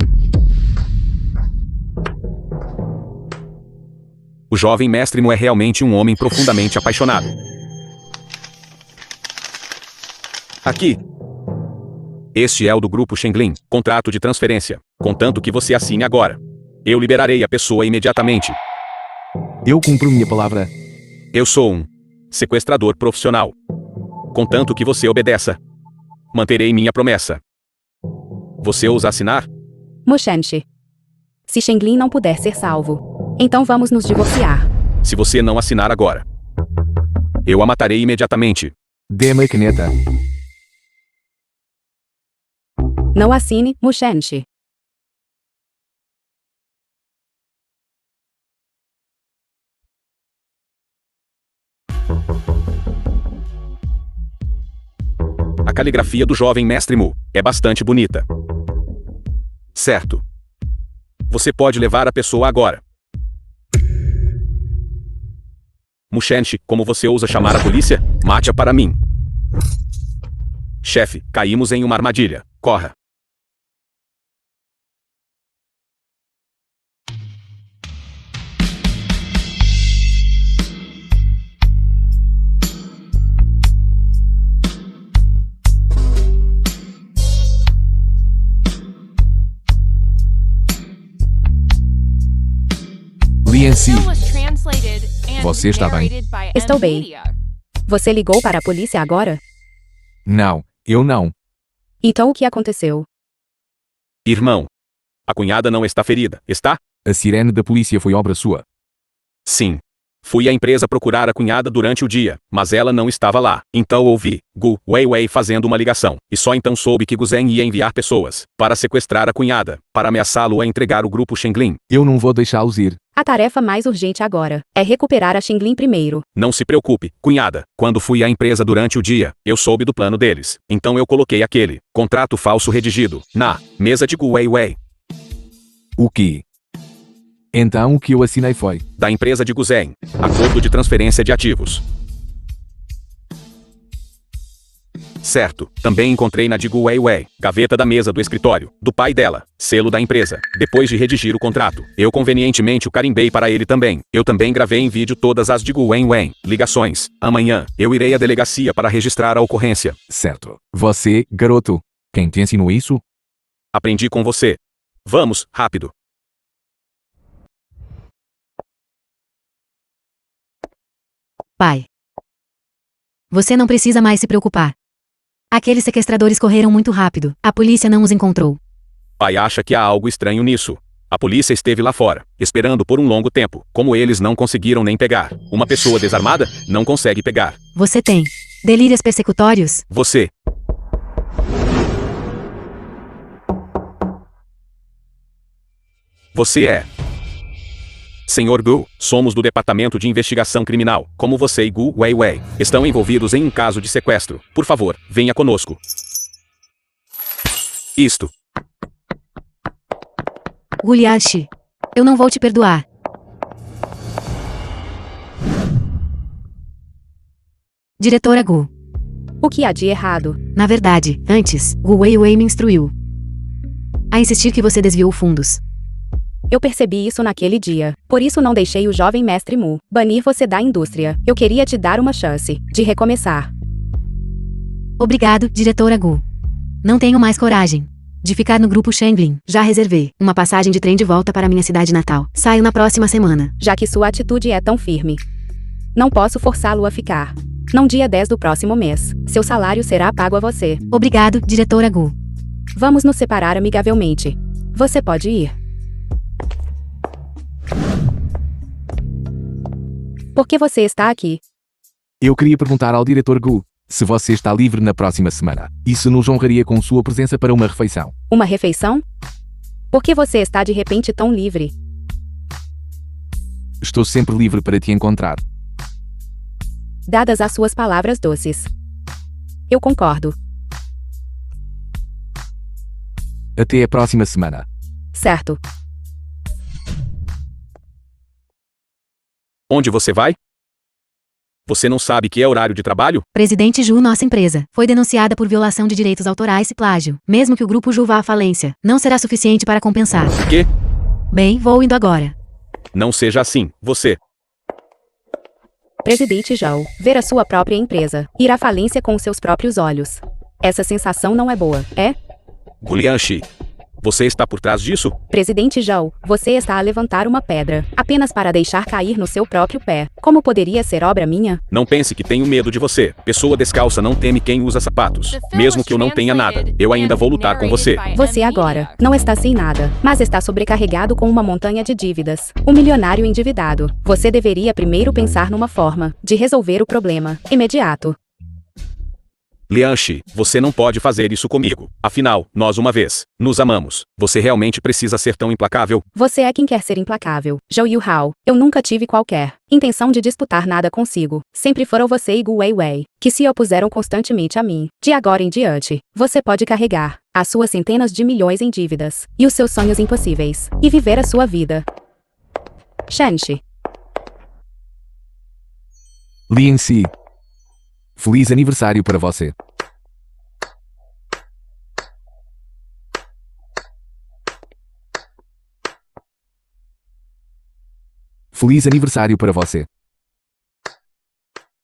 O jovem mestre Mu é realmente um homem profundamente apaixonado. Aqui. Este é o do grupo Shenglin, contrato de transferência. Contanto que você assine agora. Eu liberarei a pessoa imediatamente. Eu cumpro minha palavra. Eu sou um sequestrador profissional. Contanto que você obedeça. Manterei minha promessa. Você ousa assinar? Mushenshi. Se Shenglin não puder ser salvo, então vamos nos divorciar. Se você não assinar agora, eu a matarei imediatamente. Dê-me a caneta. Não assine, Mushenshi. A caligrafia do jovem mestre Mu é bastante bonita. Certo. Você pode levar a pessoa agora. Mushenshi, como você ousa chamar a polícia? Mate-a para mim. Chefe, caímos em uma armadilha. Corra. Lianci. Você está bem? Estou bem. Você ligou para a polícia agora? Não, eu não. Então o que aconteceu? Irmão, a cunhada não está ferida, está? A sirene da polícia foi obra sua. Sim. Fui à empresa procurar a cunhada durante o dia, mas ela não estava lá. Então ouvi Gu Weiwei fazendo uma ligação, e só então soube que Gu Zhen ia enviar pessoas para sequestrar a cunhada, para ameaçá-lo a entregar o grupo Shenglin. Eu não vou deixá-los ir. A tarefa mais urgente agora é recuperar a Shenglin primeiro. Não se preocupe, cunhada. Quando fui à empresa durante o dia, eu soube do plano deles. Então eu coloquei aquele contrato falso redigido na mesa de Gu Weiwei. O quê? Então o que eu assinei foi. Da empresa de Guzen. Acordo de transferência de ativos. Certo. Também encontrei na de Gu Weiwei, gaveta da mesa do escritório, do pai dela, selo da empresa. Depois de redigir o contrato, eu convenientemente o carimbei para ele também. Eu também gravei em vídeo todas as de Gu Weiwei, ligações. Amanhã, eu irei à delegacia para registrar a ocorrência. Certo. Você, garoto. Quem te ensinou isso? Aprendi com você. Vamos, rápido. Pai. Você não precisa mais se preocupar. Aqueles sequestradores correram muito rápido. A polícia não os encontrou. Pai acha que há algo estranho nisso. A polícia esteve lá fora, esperando por um longo tempo. Como eles não conseguiram nem pegar. Uma pessoa desarmada não consegue pegar. Você tem delírios persecutórios? Você. Você é. Senhor Gu, somos do Departamento de Investigação Criminal. Como você e Gu Weiwei estão envolvidos em um caso de sequestro. Por favor, venha conosco. Isto. Guliashi. Eu não vou te perdoar. Diretora Gu. O que há de errado? Na verdade, antes, Gu Weiwei me instruiu a insistir que você desviou fundos. Eu percebi isso naquele dia. Por isso não deixei o jovem mestre Mu banir você da indústria. Eu queria te dar uma chance de recomeçar. Obrigado, diretora Gu. Não tenho mais coragem de ficar no grupo Shanglin. Já reservei uma passagem de trem de volta para minha cidade natal. Saio na próxima semana. Já que sua atitude é tão firme, não posso forçá-lo a ficar. No dia 10 do próximo mês, seu salário será pago a você. Obrigado, diretora Gu. Vamos nos separar amigavelmente. Você pode ir. Por que você está aqui? Eu queria perguntar ao diretor Gu se você está livre na próxima semana. Isso nos honraria com sua presença para uma refeição. Uma refeição? Por que você está de repente tão livre? Estou sempre livre para te encontrar. Dadas as suas palavras doces. Eu concordo. Até a próxima semana. Certo. Onde você vai? Você não sabe que é horário de trabalho? Presidente Ju, nossa empresa, foi denunciada por violação de direitos autorais e plágio. Mesmo que o grupo Ju vá à falência, não será suficiente para compensar. Quê? Bem, vou indo agora. Não seja assim, você. Presidente Zhou, ver a sua própria empresa ir à falência com seus próprios olhos. Essa sensação não é boa, é? Gulianshi, você está por trás disso? Presidente Zhou, você está a levantar uma pedra, apenas para deixar cair no seu próprio pé. Como poderia ser obra minha? Não pense que tenho medo de você. Pessoa descalça não teme quem usa sapatos. Mesmo que eu não tenha nada, eu ainda vou lutar com você. Você agora não está sem nada, mas está sobrecarregado com uma montanha de dívidas. Um milionário endividado. Você deveria primeiro pensar numa forma de resolver o problema. Imediato. Lianshi, você não pode fazer isso comigo. Afinal, nós uma vez nos amamos. Você realmente precisa ser tão implacável? Você é quem quer ser implacável. Zhou Yuhao, eu nunca tive qualquer intenção de disputar nada consigo. Sempre foram você e Gu Weiwei, que se opuseram constantemente a mim. De agora em diante, você pode carregar as suas centenas de milhões em dívidas e os seus sonhos impossíveis e viver a sua vida. Shenshi. Lin Si. Feliz aniversário para você. Feliz aniversário para você.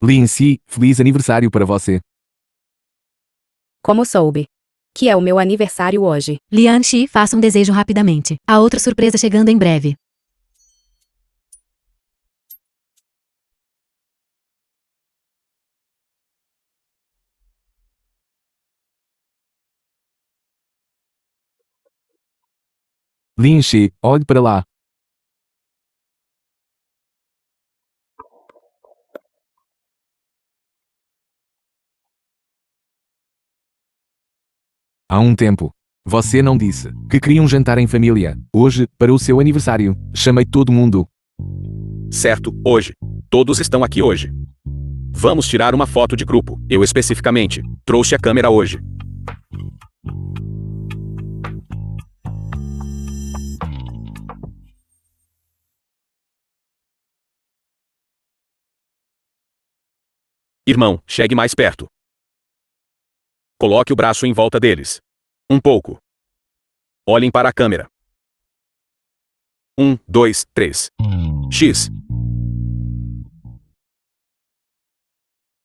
Lin Si, feliz aniversário para você. Como soube que é o meu aniversário hoje? Lian Shi, faça um desejo rapidamente. Há outra surpresa chegando em breve. Lin Si, olhe para lá. Há um tempo, você não disse que queria um jantar em família. Hoje, para o seu aniversário, chamei todo mundo. Certo, hoje. Todos estão aqui hoje. Vamos tirar uma foto de grupo. Eu especificamente trouxe a câmera hoje. Irmão, chegue mais perto. Coloque o braço em volta deles. Um pouco. Olhem para a câmera. 1, 2, 3. X.